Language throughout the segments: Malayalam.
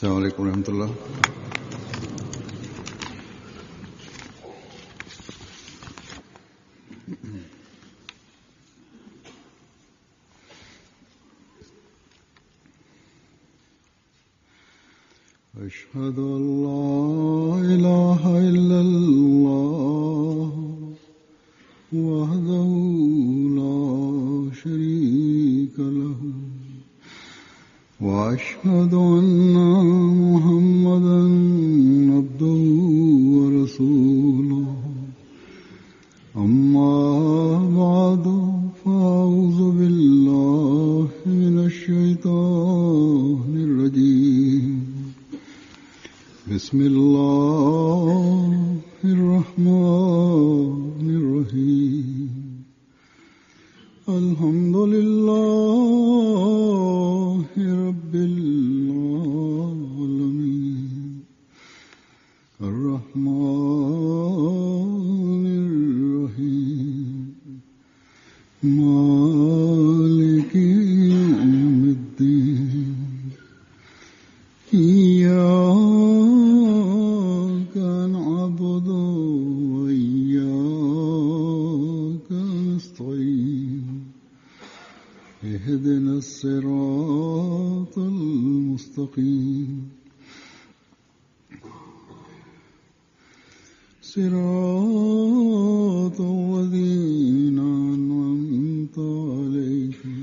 السلام عليكم ورحمة الله. أشهد أن لا إله إلا الله وحده لا شريك له وأشهد أن محمدا عبده ورسوله أما بعد فأعوذ بالله من الشيطان الرجيم بسم الله الرحمن الرحيم الحمد لله رب العالمين الرحمن الرحيم مالك يوم الدين إياك نعبد وإياك نستعين اهدنا الصراط المستقيم صراط الذين أنعمت عليهم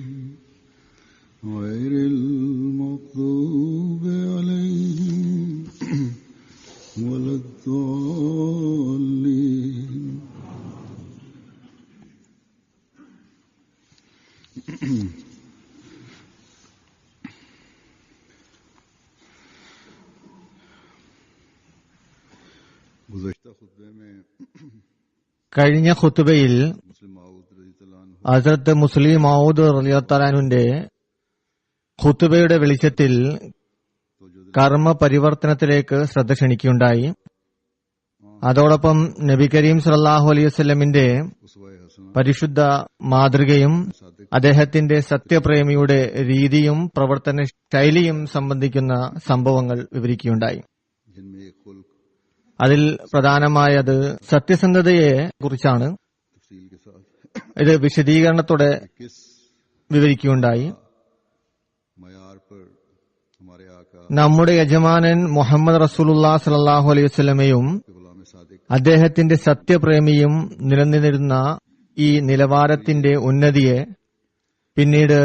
غير المغضوب عليهم ولا الضالين. കഴിഞ്ഞ ഖുതുബയിൽ ഹസ്രത്ത് മുസ്ലിം മൗദ് റളിയല്ലാഹുവിന്റെ ഖുതുബയുടെ വെളിച്ചത്തിൽ കർമ്മ പരിവർത്തനത്തിലേക്ക് ശ്രദ്ധ ക്ഷണിക്കുകയുണ്ടായി. അതോടൊപ്പം നബി കരീം സല്ലല്ലാഹു അലൈഹി വസല്ലമിന്റെ പരിശുദ്ധ മാതൃകയും അദ്ദേഹത്തിന്റെ സത്യപ്രേമിയുടെ രീതിയും പ്രവർത്തന ശൈലിയും സംബന്ധിക്കുന്ന സംഭവങ്ങൾ വിവരിക്കുകയുണ്ടായി. അതിൽ പ്രധാനമായത് സത്യസന്ധതയെ കുറിച്ചാണ്. ഇത് വിശദീകരണത്തോടെ വിവരിക്കുകയുണ്ടായി. നമ്മുടെ യജമാനൻ മുഹമ്മദ് റസൂലുള്ളാഹി സ്വല്ലല്ലാഹു അലൈഹി വസല്ലമയും അദ്ദേഹത്തിന്റെ സത്യപ്രേമിയും നിലനിന്നിരുന്ന ഈ നിലവാരത്തിന്റെ ഉന്നതിയെ പിന്നീട്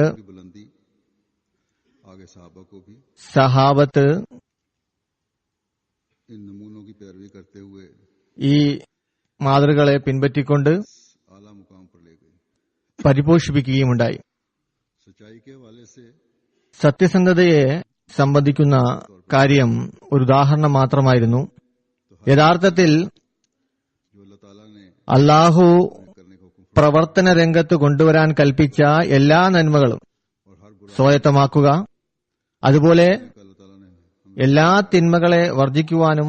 സഹാബത്ത് ഈ മാതൃകളെ പിൻപറ്റിക്കൊണ്ട് പരിപോഷിപ്പിക്കുകയുമുണ്ടായി. സത്യസന്ധതയെ സംബന്ധിക്കുന്ന കാര്യം ഒരു ഉദാഹരണം മാത്രമായിരുന്നു. യഥാർത്ഥത്തിൽ അല്ലാഹു പ്രവർത്തന രംഗത്ത് കൊണ്ടുവരാൻ കൽപ്പിച്ച എല്ലാ നന്മകളും സ്വായത്തമാക്കുക, അതുപോലെ എല്ലാ തിന്മകളെ വർജിക്കുവാനും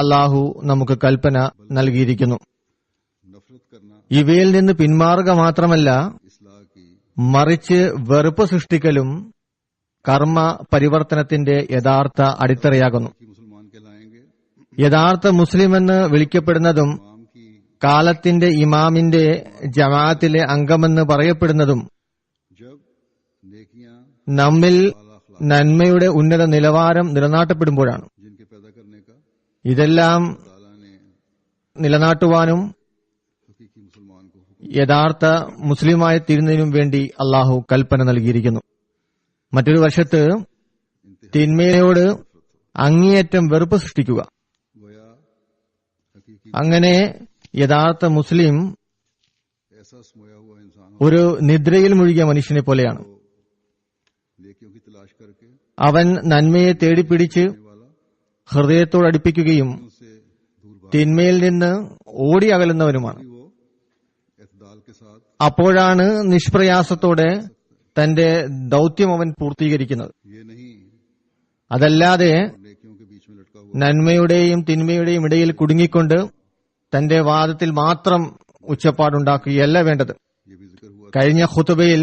അല്ലാഹു നമുക്ക് കൽപ്പന നൽകിയിരിക്കുന്നു. ഇവയിൽ നിന്ന് പിന്മാറുക മാത്രമല്ല, മറിച്ച് വെറുപ്പ് സൃഷ്ടിക്കലും കർമ്മ പരിവർത്തനത്തിന്റെ യഥാർത്ഥ അടിത്തറയാകുന്നു. യഥാർത്ഥ മുസ്ലിം എന്ന് വിളിക്കപ്പെടുന്നതും കാലത്തിന്റെ ഇമാമിന്റെ ജമാഅത്തിലെ അംഗമെന്ന് പറയപ്പെടുന്നതും നമ്മിൽ നന്മയുടെ ഉന്നത നിലവാരം നിലനാട്ടപ്പെടുമ്പോഴാണ്. ഇതെല്ലാം നിലനാട്ടുവാനും യഥാർത്ഥ മുസ്ലിമായി തീരുന്നതിനും വേണ്ടി അള്ളാഹു കൽപ്പന നൽകിയിരിക്കുന്നു. മറ്റൊരു വശത്ത് തിന്മയോട് അങ്ങേയറ്റം വെറുപ്പ് സൃഷ്ടിക്കുക. അങ്ങനെ യഥാർത്ഥ മുസ്ലിം ഒരു നിദ്രയിൽ മുഴുകിയ മനുഷ്യനെ പോലെയാണ്. അവൻ നന്മയെ തേടിപ്പിടിച്ച് ഹൃദയത്തോടടുപ്പിക്കുകയും തിന്മയിൽ നിന്ന് ഓടി അകലുന്നവനുമാണ്. അപ്പോഴാണ് നിഷ്പ്രയാസത്തോടെ തന്റെ ദൗത്യം അവൻ പൂർത്തീകരിക്കുന്നത്. അതല്ലാതെ നന്മയുടെയും തിന്മയുടെയും ഇടയിൽ കുടുങ്ങിക്കൊണ്ട് തന്റെ വാദത്തിൽ മാത്രം ഉച്ചപ്പാടുണ്ടാക്കുകയല്ല വേണ്ടത്. കഴിഞ്ഞ ഖുതുബയിൽ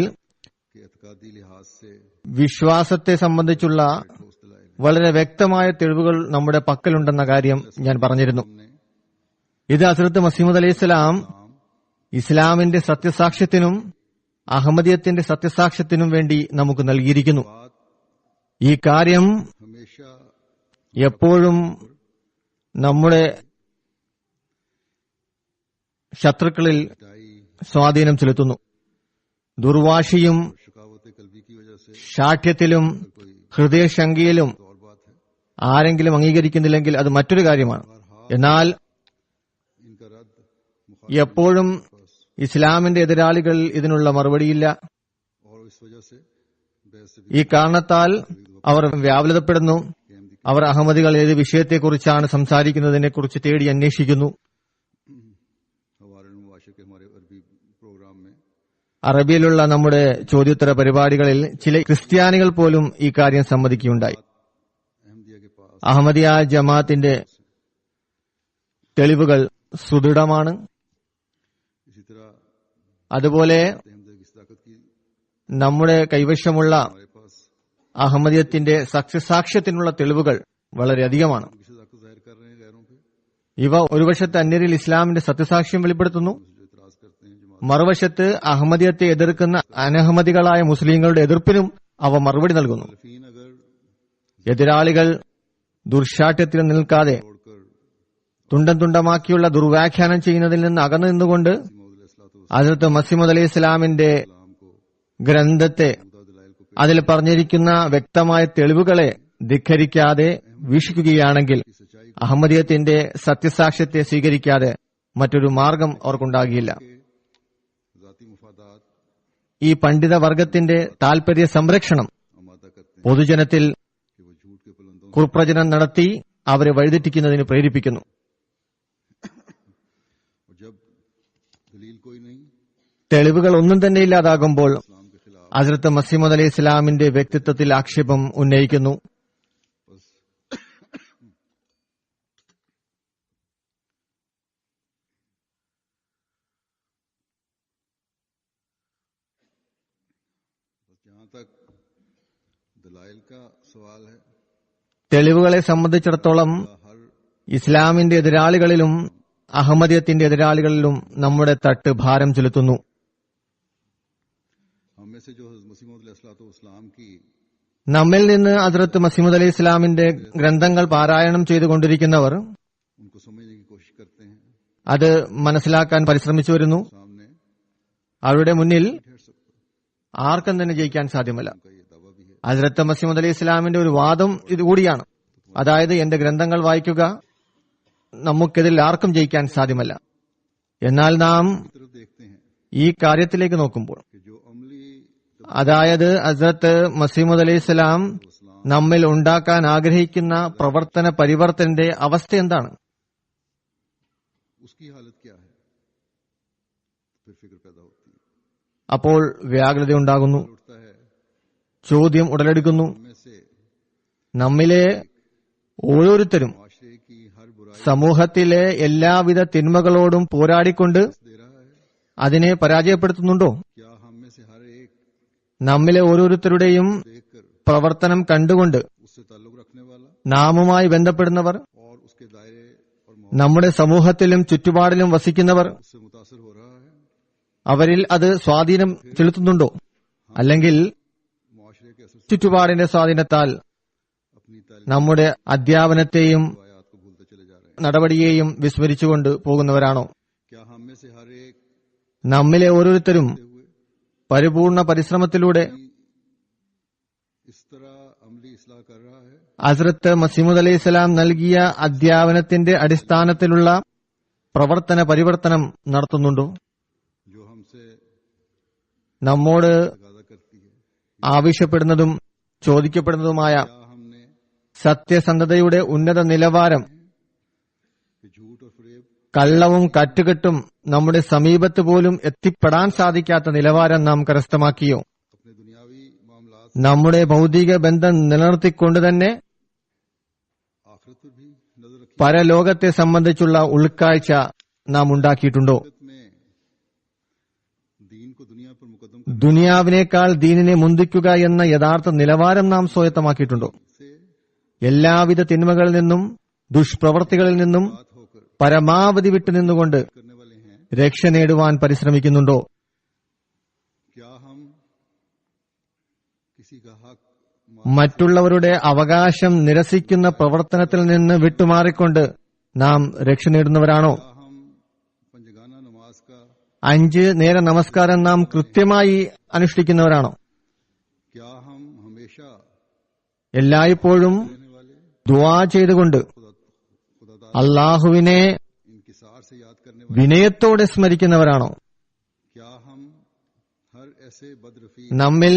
വിശ്വാസത്തെ സംബന്ധിച്ചുള്ള വളരെ വ്യക്തമായ തെളിവുകൾ നമ്മുടെ പക്കലുണ്ടെന്ന കാര്യം ഞാൻ പറഞ്ഞിരുന്നു. ഇത് ഹസ്രത്ത് മസീഹ് അലൈഹിസ്സലാം ഇസ്ലാമിന്റെ സത്യസാക്ഷ്യത്തിനും അഹമ്മദിയത്തിന്റെ സത്യസാക്ഷ്യത്തിനും വേണ്ടി നമുക്ക് നൽകിയിരിക്കുന്നു. ഈ കാര്യം हमेशा എപ്പോഴും നമ്മുടെ ശത്രുക്കളിൽ टाई സ്വാധീനം ചെലുത്തുന്നു. ദുർവാശിയും शुकावत कल्बी की वजह से ശാഠ്യത്തിലും ഹൃദയശങ്കയിലും और बात है. ആരെങ്കിലും അംഗീകരിക്കുന്നില്ലെങ്കിൽ അത് മറ്റൊരു കാര്യമാണ്. എന്നാൽ इनका रद्द എപ്പോഴും ഇസ്ലാമിന്റെ എതിരാളികൾ ഇതിനുള്ള മറുപടിയില്ല. और इस वजह से बहस से ഈ കാരണത്താൽ അവർ വ്യാകുലതപ്പെടുന്നു. അവർ അഹമ്മദികൾ ഏത് വിഷയത്തെക്കുറിച്ചാണ് സംസാരിക്കുന്നതിനെ കുറിച്ച് തേടി അന്വേഷിക്കുന്നു. हमारे मुआशरे के हमारे अरबी प्रोग्राम में അറബിയിലുള്ള നമ്മുടെ ചോദ്യോത്തര പരിപാടികളിൽ ചില ക്രിസ്ത്യാനികൾ പോലും ഈ കാര്യം സമ്മതിക്കുകയുണ്ടായി. अहमदिया के पास അഹമ്മദിയ ജമാഅത്തിന്റെ തെളിവുകൾ സുദൃഢമാണ്. इसी तरह അതുപോലെ अहमदिया की सदाकत की നമ്മുടെ കൈവശമുള്ള हमारे पास അഹമ്മദിയത്തിന്റെ സത്യസാക്ഷ്യത്തിനുള്ള തെളിവുകൾ വളരെയധികമാണ്. उनकी सदाकत जाहिर कर रहे हैं गैरों पे, ഇവ ഒരു വശത്ത് അന്യരിൽ ഇസ്ലാമിന്റെ സത്യസാക്ഷ്യം വെളിപ്പെടുത്തുന്നു, जो इतराज करते हैं जमात മറുവശത്ത് അഹമ്മദിയത്തെ എതിർക്കുന്ന അനഹമ്മദികളായ മുസ്ലിങ്ങളുടെ എതിർപ്പിനും അവ മറുപടി നൽകുന്നു. मुखालिफीन अगर എതിരാളികൾ ദുർശാഠ്യത്തിൽ നിൽക്കാതെ छोड़कर തുണ്ടം തുണ്ടമാക്കിയുള്ള ദുർവ്യാഖ്യാനം ചെയ്യുന്നതിൽ നിന്ന് അകന്നു നിന്നുകൊണ്ട് ഹസ്രത്ത് മസീഹ് അലൈഹി ഇസ്ലാമിന്റെ इस्लाम को ഗ്രന്ഥത്തെ खुदा दलाइल को അതിൽ പറഞ്ഞിരിക്കുന്ന വ്യക്തമായ തെളിവുകളെ ധിഖരിക്കാതെ വീക്ഷിക്കുകയാണെങ്കിൽ सच्चाई അഹമ്മദിയത്തിന്റെ സത്യസാക്ഷ്യത്തെ സ്വീകരിക്കാതെ മറ്റൊരു മാർഗം അവർക്കുണ്ടാകില്ല. के जाती मुफादात ഈ പണ്ഡിത വർഗത്തിന്റെ താൽപര്യ സംരക്ഷണം आमादा करते हैं പൊതുജനത്തിൽ कि वो झूठ के बुलंदों കുപ്രചനം നടത്തി അവരെ വഴിതെറ്റിക്കുന്നതിന് പ്രേരിപ്പിക്കുന്നു. और जब दलील कोई नहीं തെളിവുകൾ ഒന്നും തന്നെ ഇല്ലാതാകുമ്പോൾ इस्लाम के खिलाफ ഹസ്രത്ത് മസീഹ് അലൈഹി ഇസ്ലാമിന്റെ വ്യക്തിത്വത്തിൽ ആക്ഷേപം ഉന്നയിക്കുന്നു. बस जहां तक दलाइल का सवाल है, തെളിവുകളെ സംബന്ധിച്ചിടത്തോളം हर ഇസ്ലാമിന്റെ എതിരാളികളിലും അഹമ്മദിയത്തിന്റെ എതിരാളികളിലും നമ്മുടെ തട്ട് ഭാരം ചെലുത്തുന്നു. हम में से जो मसीह इस्लाम की നമ്മിൽ നിന്ന് ഹസ്രത്ത് മസീഹ് അലൈഹി ഇസ്ലാമിന്റെ ഗ്രന്ഥങ്ങൾ പാരായണം ചെയ്തുകൊണ്ടിരിക്കുന്നവർ उनको समझने की कोशिश करते हैं, അത് മനസ്സിലാക്കാൻ പരിശ്രമിച്ചു വരുന്നു. सामने അവരുടെ മുന്നിൽ ठहर सकते ആർക്കും തന്നെ ജയിക്കാൻ സാധ്യമല്ല. उनका ये दावा भी है. ഹസ്രത്ത് മസീഹ് അലൈഹി ഇസ്ലാമിന്റെ ഒരു വാദം ഇതുകൂടിയാണ്. അതായത് എന്റെ ഗ്രന്ഥങ്ങൾ വായിക്കുക, നമുക്കെതിൽ ആർക്കും ജയിക്കാൻ സാധ്യമല്ല. എന്നാൽ നാം की तरफ देखते हैं ഈ കാര്യത്തിലേക്ക് നോക്കുമ്പോൾ, कि जो अमली അതായത് ഹസ്രത്ത് മസീഹ് അലൈഹി ഇസ്ലാം നമ്മിൽ ഉണ്ടാക്കാൻ ആഗ്രഹിക്കുന്ന പ്രവർത്തന പരിവർത്തനന്റെ അവസ്ഥ എന്താണ്? उसकी हालत क्या है, फिर फिक्र पैदा होती है. അപ്പോൾ വ്യാകുലത ഉണ്ടാകുന്നു, उठता है ചോദ്യം ഉടലെടുക്കുന്നു. में से നമ്മിലെ ഓരോരുത്തരും माशरे की हर बुराई സമൂഹത്തിലെ എല്ലാവിധ തിന്മകളോടും പോരാടിക്കൊണ്ട് दे रहा है. അതിനെ പരാജയപ്പെടുത്തുന്നുണ്ടോ? क्या हम में से हर एक നമ്മിലെ ഓരോരുത്തരുടെയും देखकर പ്രവർത്തനം കണ്ടുകൊണ്ട് उससे ताल्लुक रखने वाला നാമുമായി ബന്ധപ്പെടുന്നവർ, और उसके दायरे और നമ്മുടെ സമൂഹത്തിലും ചുറ്റുപാടിലും വസിക്കുന്നവർ, उससे मुतासर हो रहा है, അവരിൽ അത് സ്വാധീനം ചെലുത്തുന്നുണ്ടോ? അല്ലെങ്കിൽ माशरे के असर से ചുറ്റുപാടിന്റെ സ്വാധീനത്താൽ अपनी तालीम നമ്മുടെ അധ്യാപനത്തെയും रवायात को भूलते चले जा रहे हैं. നടപടിയെയും വിസ്മരിച്ചുകൊണ്ട് പോകുന്നവരാണോ? क्या हम में से हर एक നമ്മിലെ ഓരോരുത്തരും हुए പരിപൂർണ പരിശ്രമത്തിലൂടെ इस तरह अमली इस्लाह कर रहा है ഹസ്രത്ത് മസീഹ് അലൈഹി സ്വലാം നൽകിയ അധ്യാപനത്തിന്റെ അടിസ്ഥാനത്തിലുള്ള പ്രവർത്തന പരിവർത്തനം നടത്തുന്നുണ്ടോ? जो हमसे നമ്മോട് तगादा करती है. ആവശ്യപ്പെടുന്നതും ചോദിക്കപ്പെടുന്നതുമായ क्या हमने സത്യസന്ധതയുടെ ഉന്നത നിലവാരം, कि झूठ और फरेब കള്ളവും കറ്റുകെട്ടും നമ്മുടെ സമീപത്ത് പോലും എത്തിപ്പെടാൻ സാധിക്കാത്ത നിലവാരം നാം കരസ്ഥമാക്കിയോ? अपने दुनियावी मामलात നമ്മുടെ ഭൗതിക ബന്ധം നിലനിർത്തിക്കൊണ്ട് തന്നെ आखिरत पर भी नजर रखी പരലോകത്തെ സംബന്ധിച്ചുള്ള ഉൾക്കാഴ്ച നാം ഉണ്ടാക്കിയിട്ടുണ്ടോ? में दीन को दुनिया पर मुकदम ദുനിയാവിനേക്കാൾ ദീനിനെ മുന്തിക്കുക എന്ന യഥാർത്ഥ നിലവാരം നാം സ്വായത്തമാക്കിയിട്ടുണ്ടോ? से എല്ലാവിധ തിന്മകളിൽ നിന്നും ദുഷ്പ്രവർത്തികളിൽ നിന്നും बात होकर പരമാവധി വിട്ടുനിന്നുകൊണ്ട് करने वाले हैं। രക്ഷ നേടുവാൻ പരിശ്രമിക്കുന്നുണ്ടോ? क्या हम किसी का हक മറ്റുള്ളവരുടെ അവകാശം നിരസിക്കുന്ന പ്രവർത്തനത്തിൽ നിന്ന് വിട്ടുമാറിക്കൊണ്ട് നാം രക്ഷ നേടുന്നവരാണോ? क्या हम पंजगाना नमाज का 5 നേര നമസ്കാരം നാം കൃത്യമായി അനുഷ്ഠിക്കുന്നവരാണോ? क्या हम हमेशा എല്ലായ്പ്പോഴും रहने वाले ദുആ ചെയ്തുകൊണ്ട് खुदा അള്ളാഹുവിനെ इनकिसार से याद करने वाले? വിനയത്തോടെ സ്മരിക്കുന്നവരാണോ? क्या हम हर ऐसे बदरफी നമ്മിൽ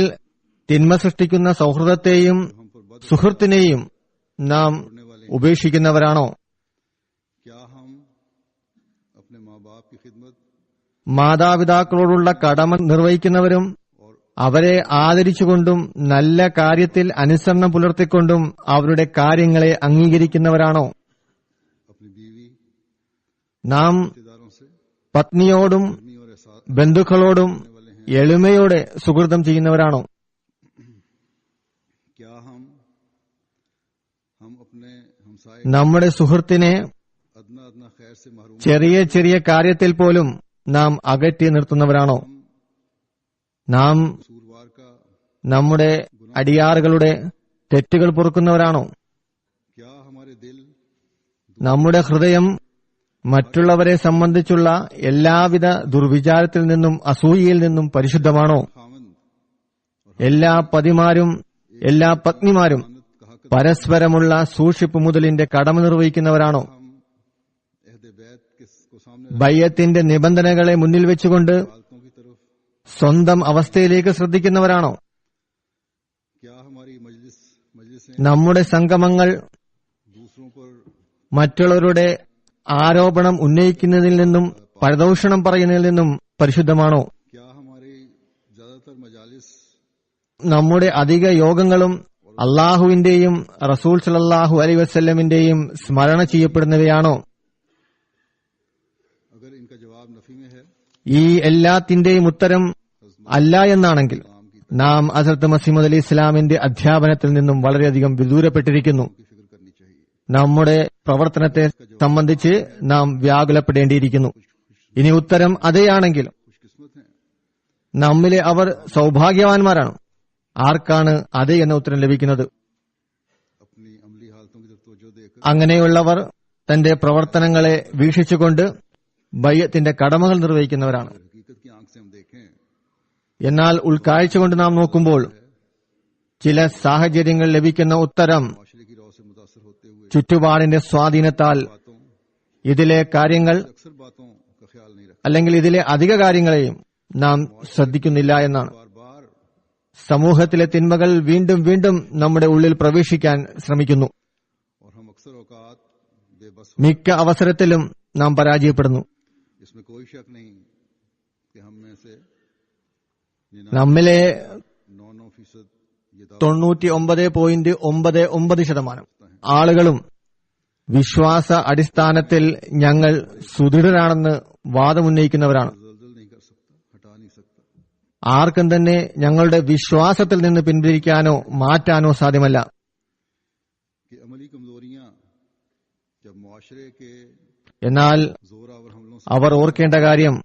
തിന്മ സൃഷ്ടിക്കുന്ന സൗഹൃദത്തെയും हम पर बद സുഹൃത്തിനെയും നാം करने वाले? ഉപേക്ഷിക്കുന്നവരാണോ? क्या हम अपने माँ बाप की खिदमत മാതാപിതാക്കളോടുള്ള കടമ നിർവഹിക്കുന്നവരും और അവരെ ആദരിച്ചുകൊണ്ടും നല്ല കാര്യത്തിൽ അനുസരണം പുലർത്തിക്കൊണ്ടും അവരുടെ കാര്യങ്ങളെ അംഗീകരിക്കുന്നവരാണോ? अपनी बीवी നാം रिश्तेदारों से പത്നിയോടും अपनी और एहसास ബന്ധുക്കളോടും करने वाले हैं? എളിമയോടെ സുഹൃതം ചെയ്യുന്നവരാണോ? क्या हम अपने हमसाए നമ്മുടെ സുഹൃത്തിനെ अदना अदना खैर से महरूम ചെറിയ ചെറിയ കാര്യത്തിൽ പോലും നാം അകറ്റി നിർത്തുന്നവരാണോ? നാം कसूरवार का നമ്മുടെ അടിയാറുകളുടെ തെറ്റുകൾ പൊറുക്കുന്നവരാണോ? क्या हमारे दिल നമ്മുടെ ഹൃദയം മറ്റുള്ളവരെ സംബന്ധിച്ചുള്ള എല്ലാവിധ ദുർവിചാരത്തിൽ നിന്നും അസൂയയിൽ നിന്നും പരിശുദ്ധമാണോ? खामंद എല്ലാ പതിമാരും എല്ലാ പത്നിമാരും का हक പരസ്പരമുള്ള സൂക്ഷിപ്പ് മുതലിന്റെ കടമ നിർവഹിക്കുന്നവരാണോ? हम अहद बैत को सामने ബയ്യത്തിന്റെ നിബന്ധനകളെ മുന്നിൽ വെച്ചുകൊണ്ട് हालतों की तरफ സ്വന്തം അവസ്ഥയിലേക്ക് ശ്രദ്ധിക്കുന്നവരാണോ? क्या हमारी मजलिसें നമ്മുടെ സംഗമങ്ങൾ दूसरों पर മറ്റുള്ളവരുടെ ആരോപണം ഉന്നയിക്കുന്നതിൽ നിന്നും പരദൂഷണം പറയുന്നതിൽ നിന്നും പരിശുദ്ധമാണോ? क्या हमारी ज्यादातर मजालिस നമ്മുടെ അധിക യോഗങ്ങളും അള്ളാഹുവിന്റെയും റസൂൽ സല്ലല്ലാഹു അലൈഹി വസല്ലമിന്റെയും സ്മരണ ചെയ്യപ്പെടുന്നവയാണോ? अगर इनका जवाब नफी में है ഈ എല്ലാത്തിന്റെയും ഉത്തരം അല്ല എന്നാണെങ്കിൽ നാം ഹസ്രത്ത് മസീഹ് അലി ഇസ്ലാമിന്റെ അധ്യാപനത്തിൽ നിന്നും വളരെയധികം വിദൂരപ്പെട്ടിരിക്കുന്നു. की फिक्र करनी चाहिए। നമ്മുടെ പ്രവർത്തനത്തെ സംബന്ധിച്ച് നാം വ്യാകുലപ്പെടേണ്ടിയിരിക്കുന്നു. ഇനി ഉത്തരം അതെയാണെങ്കിൽ खुशकिस्मत हैं നമ്മിലെ അവർ സൗഭാഗ്യവാന്മാരാണ്. ആർക്കാണ് അതെ എന്ന ഉത്തരം ലഭിക്കുന്നത്? अपनी अमली हालतों की तरफ तवज्जो देकर അങ്ങനെയുള്ളവർ തന്റെ പ്രവർത്തനങ്ങളെ വീക്ഷിച്ചുകൊണ്ട് ബയ്യത്തിന്റെ കടമകൾ നിർവഹിക്കുന്നവരാണ്. हकीकत की आंख से हम देखें എന്നാൽ ഉൾക്കാഴ്ച കൊണ്ട് നാം നോക്കുമ്പോൾ ചില സാഹചര്യങ്ങൾ ലഭിക്കുന്ന ഉത്തരം माशरे की रौ से मुतासर होते हुए ചുറ്റുപാടിന്റെ സ്വാധീനത്താൽ बातों ഇതിലെ കാര്യങ്ങൾ अक्सर बातों का ख्याल नहीं रखते। അല്ലെങ്കിൽ ഇതിലെ അധിക കാര്യങ്ങളെയും നാം ശ്രദ്ധിക്കുന്നില്ല എന്നാണ്. बार बार സമൂഹത്തിലെ തിന്മകൾ വീണ്ടും വീണ്ടും നമ്മുടെ ഉള്ളിൽ പ്രവേശിക്കാൻ ശ്രമിക്കുന്നു. और हम अक्सर औकात बेबस മിക്ക അവസരത്തിലും നാം പരാജയപ്പെടുന്നു. इसमें कोई शक नहीं कि हम में से നമ്മിലെ 9% ये दावा 99.99% ആളുകളും വിശ്വാസ അടിസ്ഥാനത്തിൽ ഞങ്ങൾ സുദൃഢരാണെന്ന് വാദമുന്നയിക്കുന്നവരാണ്. जल्जल नहीं कर सकता, हटा नहीं सकता। ആർക്കും തന്നെ ഞങ്ങളുടെ വിശ്വാസത്തിൽ നിന്ന് പിന്തിരിക്കാനോ മാറ്റാനോ സാധ്യമല്ല. कि अमली कमजोरियां जब मुआशरे के എന്നാൽ जोरावर हमलों से അവർ ഓർക്കേണ്ട കാര്യം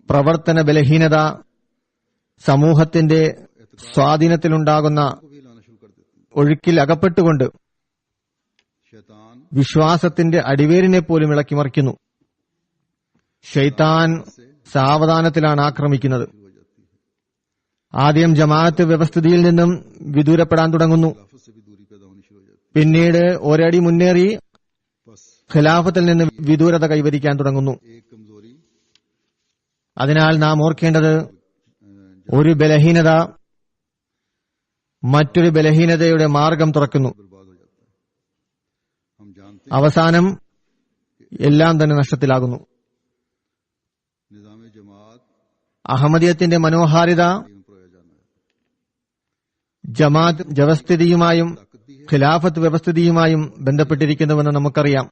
പ്രവർത്തന ബലഹീനത സമൂഹത്തിന്റെ സ്വാധീനത്തിലുണ്ടാകുന്ന को भी लाना शुरू कर देते हैं। ഒഴുക്കിൽ അകപ്പെട്ടുകൊണ്ട് शैतान വിശ്വാസത്തിന്റെ അടിവേരിനെ പോലും ഇളക്കിമറിക്കുന്നു. ഷെയ്ത്താൻ സാവധാനത്തിലാണ് ആക്രമിക്കുന്നത്. हो जाती है, ആദ്യം ജമാഅത്ത് വ്യവസ്ഥിതിയിൽ നിന്നും വിദൂരപ്പെടാൻ തുടങ്ങുന്നു. खिलाफत से भी दूरी पैदा होनी शुरू हो जाती പിന്നീട് ഒരടി മുന്നേറി है। बस ഖിലാഫത്തിൽ നിന്ന് വിദൂരത കൈവരിക്കാൻ തുടങ്ങുന്നു. एक कमजोरी അതിനാൽ നാം ഓർക്കേണ്ടത് ഒരു ബലഹീനത മറ്റൊരു ബലഹീനതയുടെ മാർഗം തുറക്കുന്നു. बर्बाद हो जाता है। हम जानते അവസാനം എല്ലാം തന്നെ നഷ്ടത്തിലാകുന്നു. हैं निजाम जमात അഹമ്മദിയത്തിന്റെ മനോഹാരിത में परोया जाना है। ജമാഅത്ത് വ്യവസ്ഥിതിയുമായും ताकत भी है, ഖിലാഫത്ത് വ്യവസ്ഥിതിയുമായും ബന്ധപ്പെട്ടിരിക്കുന്നുവെന്ന് നമുക്കറിയാം.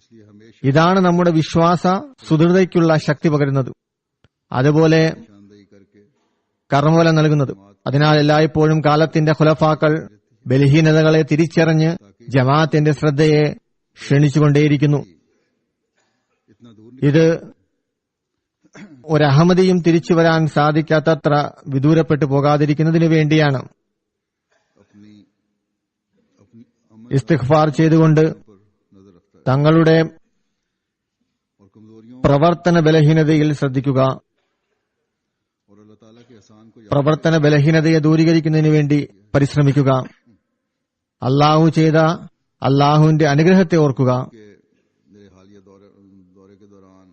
इसलिए हमेशा ഇതാണ് നമ്മുടെ വിശ്വാസ സുദൃഢതയ്ക്കുള്ള ശക്തി പകരുന്നത്, അതുപോലെ निशानदेही करके കർമ്മഫലം നൽകുന്നത്. അതിനാൽ എല്ലായ്പ്പോഴും കാലത്തിന്റെ ഖുലഫാക്കൾ ബലഹീനതകളെ തിരിച്ചറിഞ്ഞ് ജമാഅത്തിന്റെ ശ്രദ്ധയെ ക്ഷണിച്ചുകൊണ്ടേയിരിക്കുന്നു. इतना दूर ഇത് ഒരഹമ്മദിയും തിരിച്ചു വരാൻ സാധിക്കാത്തത്ര വിദൂരപ്പെട്ടു പോകാതിരിക്കുന്നതിനു വേണ്ടിയാണ്. अपनी अपनी अमल ഇസ്തിഗ്ഫാർ ചെയ്തുകൊണ്ട് पर नजर रखता है തങ്ങളുടെ और कमजोरियों പ്രവർത്തന ബലഹീനതയിൽ ശ്രദ്ധിക്കുക. और अल्लाह ताला के एहसान को याद പ്രവർത്തന ബലഹീനതയെ ദൂരീകരിക്കുന്നതിനു വേണ്ടി പരിശ്രമിക്കുക. അള്ളാഹു ചെയ്ത അള്ളാഹുവിന്റെ അനുഗ്രഹത്തെ ഓർക്കുക. के मेरे हालिया दौरे के दौरान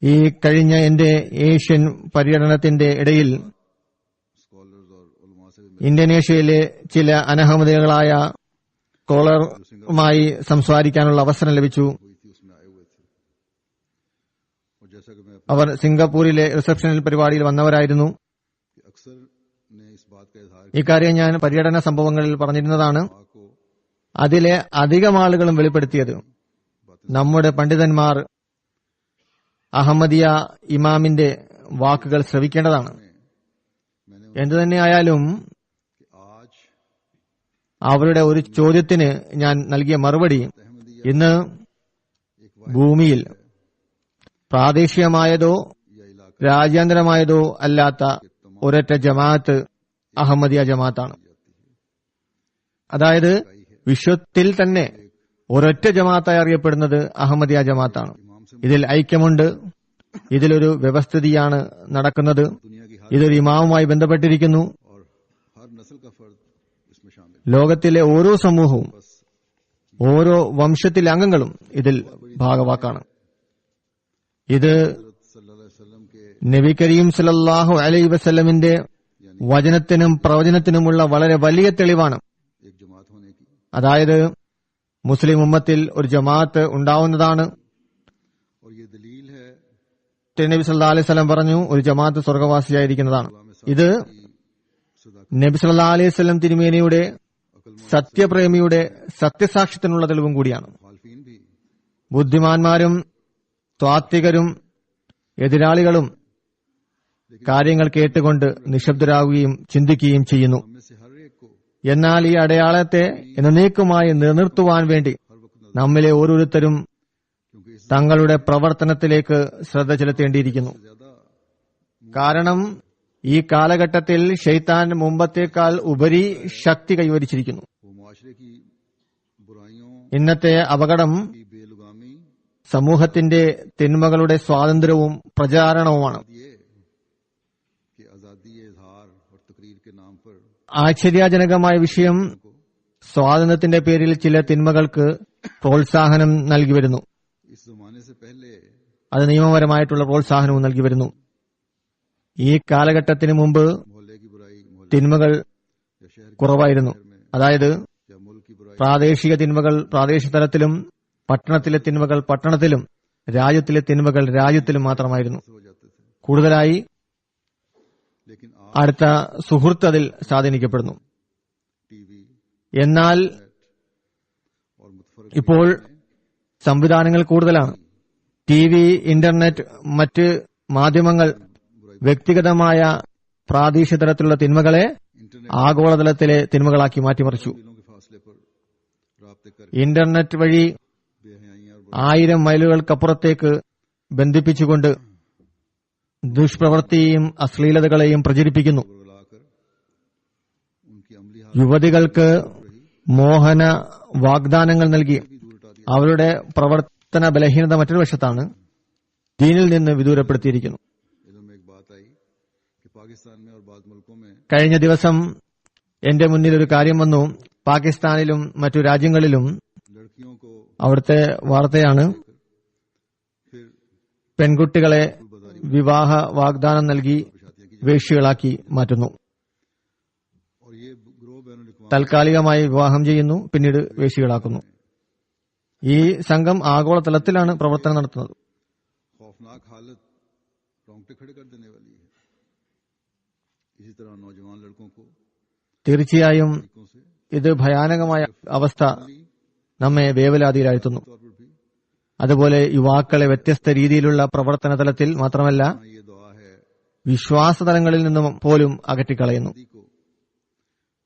ഈ കഴിഞ്ഞ എന്റെ ഏഷ്യൻ പര്യടനത്തിന്റെ ഇടയിൽ स्कॉलर्स और उलमा से भी ഇന്തോനേഷ്യയിലെ ചില അനഹമ്മദികളായ സ്കോളറുമായി സംസാരിക്കാനുള്ള അവസരം ലഭിച്ചു. हुई थी, उसमें आए हुए थे। और जैसा कि मैं അവർ സിംഗപ്പൂരിലെ റിസപ്ഷനിൽ പരിപാടിയിൽ വന്നവരായിരുന്നു. अक्सर ने इस बात का इजहार ഇക്കാര്യം ഞാൻ പര്യടന സംഭവങ്ങളിൽ പറഞ്ഞിരുന്നതാണ്. किया को അതിലെ അധികം ആളുകളും വെളിപ്പെടുത്തിയത് നമ്മുടെ പണ്ഡിതന്മാർ അഹമ്മദിയ ഇമാമിന്റെ വാക്കുകൾ ശ്രവിക്കേണ്ടതാണ്. मैंने എന്തു തന്നെയായാലും कि आज അവരുടെ ഒരു ചോദ്യത്തിന് ഞാൻ നൽകിയ മറുപടി, अहमदिया ഇന്ന് एक ഭൂമിയിൽ പ്രാദേശികമായതോ या इलाका രാജ്യാന്തരമായതോ അല്ലാത്ത ഒരൊറ്റ ജമാഅത്ത് അഹമ്മദിയ ജമാഅത്താണ്. അതായത് വിശ്വത്തിൽ തന്നെ ഒരൊറ്റ ജമാഅത്തായി അറിയപ്പെടുന്നത് അഹമ്മദിയ ജമാഅത്താണ്. इमाम से ഇതിൽ ഐക്യമുണ്ട്. ഇതിലൊരു വ്യവസ്ഥിതിയാണ് നടക്കുന്നത്. दुनिया की हर ഇതൊരു ഇമാമുമായി ബന്ധപ്പെട്ടിരിക്കുന്നു. और हर नस्ल का फर्द इसमें शामिल ലോകത്തിലെ ഓരോ സമൂഹവും बस ഓരോ വംശത്തിലെ അംഗങ്ങളും ഇതിൽ ഭാഗവാക്കാണ്. ഇത് हजरत सल्लल्लाहु अलैहि वसल्लम के നബി കരീം സല്ലല്ലാഹു അലൈഹി വസല്ലമിന്റെ വചനത്തിനും പ്രവചനത്തിനുമുള്ള വളരെ വലിയ തെളിവാണ്. एक जमात होने की അതായത് മുസ്ലിം ഉമ്മത്തിൽ ഒരു ജമാഅത്ത് ഉണ്ടാവുന്നതാണ്. और ये दलील है നബി സല്ലല്ലാഹു അലൈഹി വസല്ലം പറഞ്ഞു, ഒരു ജമാഅത്ത് സ്വർഗവാസിയായിരിക്കുന്നതാണ്. ഇത് सदाकत നബി സല്ലല്ലാഹു അലൈഹി വസല്ലം തിരുമേനിയുടെ अक्लमंद സത്യപ്രേമിയുടെ സത്യസാക്ഷ്യത്തിനുള്ള തെളിവും കൂടിയാണ്. मुखालफीन भी ബുദ്ധിമാന്മാരും ത്വാത്വികരും എതിരാളികളും കാര്യങ്ങൾ കേട്ടുകൊണ്ട് നിശബ്ദരാകുകയും ചിന്തിക്കുകയും ചെയ്യുന്നു. हम में से हर एक को എന്നാൽ ഈ അടയാളത്തെ എന്നേക്കുമായി നിലനിർത്തുവാൻ വേണ്ടി हर वक्त നമ്മിലെ ഓരോരുത്തരും क्योंकि इससे തങ്ങളുടെ പ്രവർത്തനത്തിലേക്ക് ശ്രദ്ധ ചെലുത്തേണ്ടിയിരിക്കുന്നു. ज्यादा കാരണം ഈ കാലഘട്ടത്തിൽ ശൈത്താൻ മുമ്പത്തേക്കാൾ ഉപരി ശക്തി കൈവരിച്ചിരിക്കുന്നു. वो मुआशरे की बुराइयों ഇന്നത്തെ അപകടം की बेलुगामी സമൂഹത്തിന്റെ തിന്മകളുടെ സ്വാതന്ത്ര്യവും പ്രചാരണവുമാണ്. ये कि आजादी इजहार और तकरीर के नाम पर ആശ്ചര്യജനകമായ വിഷയം, സ്വാതന്ത്ര്യത്തിന്റെ പേരിൽ ചില തിന്മകൾക്ക് പ്രോത്സാഹനം നൽകി വരുന്നു. इस जमाने से पहले അത് നിയമപരമായിട്ടുള്ള പ്രോത്സാഹനവും നൽകി വരുന്നു. ഈ കാലഘട്ടത്തിന് മുമ്പ് मोहल्ले की बुराई मोहल्ले തിന്മകൾ या शहर കുറവായിരുന്നു. അതായത് या मुल्क की बुराई പ്രാദേശിക തിന്മകൾ പ്രാദേശിക തലത്തിലും പട്ടണത്തിലെ തിന്മകൾ പട്ടണത്തിലും രാജ്യത്തിലെ തിന്മകൾ രാജ്യത്തിലും മാത്രമായിരുന്നു. से हो जाते थे। കൂടുതലായി लेकिन आज അടുത്ത സുഹൃത്ത് അതിൽ സ്വാധീനിക്കപ്പെടുന്നു. टीवी എന്നാൽ और मुतफरक ഇപ്പോൾ സംവിധാനങ്ങൾ കൂടുതലാണ്. ടിവി, ഇന്റർനെറ്റ്, മറ്റ് മാധ്യമങ്ങൾ വ്യക്തിഗതമായ പ്രാദേശിക തലത്തിലുള്ള തിന്മകളെ इंटरनेट ആഗോളതലത്തിലെ തിന്മകളാക്കി മാറ്റിമറിച്ചു. दिलों के फासले पर राब्ते कर ഇന്റർനെറ്റ് വഴി बेहयाइयां और 1000 മൈലുകൾക്കപ്പുറത്തേക്ക് ബന്ധിപ്പിച്ചുകൊണ്ട് ദുഷ്പ്രവൃത്തിയെയും അശ്ലീലതകളെയും പ്രചരിപ്പിക്കുന്നു. बुरगलाकर उनकी अमली हालत യുവതികൾക്ക് മോഹന വാഗ്ദാനങ്ങൾ നൽകി भी दूर हटा दिया। അവരുടെ പ്രവർത്തന ബലഹീനത മറ്റൊരു വശത്താണ് ദീനിൽ നിന്ന് വിദൂരപ്പെടുത്തിയിരിക്കുന്നു. इल्म में एक बात आई कि पाकिस्तान में और बाद मुल्कों में കഴിഞ്ഞ ദിവസം എന്റെ मुന്നിൽ ഒരു കാര്യം വന്നു. പാകിസ്ഥാനിലും മറ്റു രാജ്യങ്ങളിലും लड़कियों को അവിടുത്തെ വാർത്തയാണ്, फिर പെൺകുട്ടികളെ വിവാഹ വാഗ്ദാനം നൽകി शादियां की വേശ്യകളാക്കി മാറ്റുന്നു. और ये ग्रोह बैनुल-अक़वामी താൽക്കാലികമായി വിവാഹം ചെയ്യുന്നു, പിന്നീട് വേശ്യകളാക്കുന്നു. ഈ സംഘം ആഗോളതലത്തിലാണ് പ്രവർത്തനം നടത്തുന്നത്. खौफनाक हालत रोंगटे खड़े कर देने वाली है। इसी तरह नौजवान लड़कों को തീർച്ചയായും तरीकों से ഇത് ഭയാനകമായ അവസ്ഥ നമ്മെ വേവലാതിയിലാഴ്ത്തുന്നു. तौर पर भी അതുപോലെ യുവാക്കളെ വ്യത്യസ്ത രീതിയിലുള്ള പ്രവർത്തന തലത്തിൽ മാത്രമല്ല हाँ, ये दुआ है വിശ്വാസ തലങ്ങളിൽ നിന്നും പോലും അകറ്റിക്കളയുന്നു. शादी को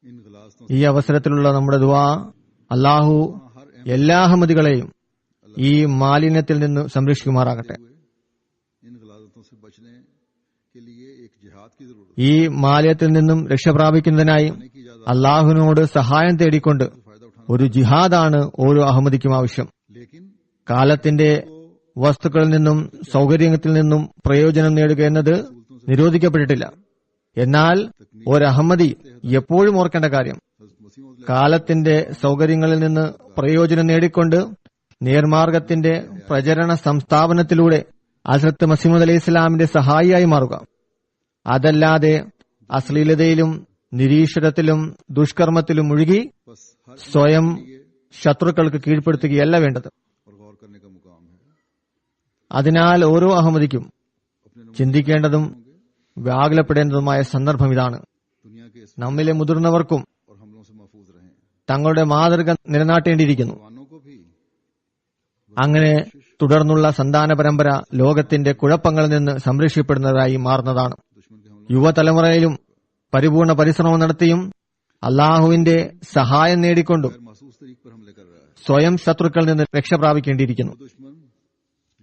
इन गलास ഈ അവസരത്തിലുള്ള നമ്മുടെ ദുആ, അല്ലാഹു എല്ലാ അഹമ്മദികളെയും ഈ മാലിന്യത്തിൽ നിന്ന് സംരക്ഷിക്കുമാറാകട്ടെ. इन गलाजतों से बचने के लिए एक जिहाद की जरूरत ഈ മാലിന്യത്തിൽ നിന്നും രക്ഷപ്രാപിക്കുന്നതിനായി അല്ലാഹുവിനോട് സഹായം തേടിക്കൊണ്ട് फायदा उठाना, ഒരു ജിഹാദാണ് ഓരോ അഹമ്മദിക്കും ആവശ്യം. लेकिन കാലത്തിന്റെ വസ്തുക്കളിൽ നിന്നും സൗകര്യത്തിൽ നിന്നും പ്രയോജനം നേടുക എന്നത് നിരോധിക്കപ്പെട്ടിട്ടില്ല. എന്നാൽ ഒരഹമ്മദി എപ്പോഴും ഓർക്കേണ്ട കാര്യം, കാലത്തിന്റെ സൗകര്യങ്ങളിൽ നിന്ന് പ്രയോജനം നേടിക്കൊണ്ട് നേർമാർഗത്തിന്റെ പ്രചരണ സംസ്ഥാപനത്തിലൂടെ ഹസ്രത്ത് മസീഹ് അലൈഹി ഇസ്ലാമിന്റെ സഹായിയായി മാറുക. അതല്ലാതെ അശ്ലീലതയിലും നിരീശ്വരത്തിലും ദുഷ്കർമ്മത്തിലും മുഴുകി बस हर സ്വയം ശത്രുക്കൾക്ക് കീഴ്പ്പെടുത്തുകയല്ല വേണ്ടത്. और गौर करने का मुकाम है. അതിനാൽ ഓരോ അഹമ്മദിക്കും ചിന്തിക്കേണ്ടതും വ്യാകുലപ്പെടേണ്ടതുമായ സന്ദർഭം ഇതാണ്. दुनिया के इस നമ്മിലെ മുതിർന്നവർക്കും और हमलों से महफूज रहें. തങ്ങളുടെ മാതൃക നിലനാട്ടേണ്ടിയിരിക്കുന്നു. जवानों को भी അങ്ങനെ തുടർന്നുള്ള സന്താന പരമ്പര ലോകത്തിന്റെ കുഴപ്പങ്ങളിൽ നിന്ന് സംരക്ഷിക്കപ്പെടുന്നതായി മാറുന്നതാണ്. दुश्मन के हमलों യുവതലമുറയിലും പരിപൂർണ പരിശ്രമം നടത്തിയും അള്ളാഹുവിന്റെ സഹായം നേടിക്കൊണ്ടും गैर महसूस तरीक पर हमले कर रहा है. സ്വയം ശത്രുക്കളിൽ നിന്ന് രക്ഷപ്രാപിക്കേണ്ടിയിരിക്കുന്നു. वो दुश्मन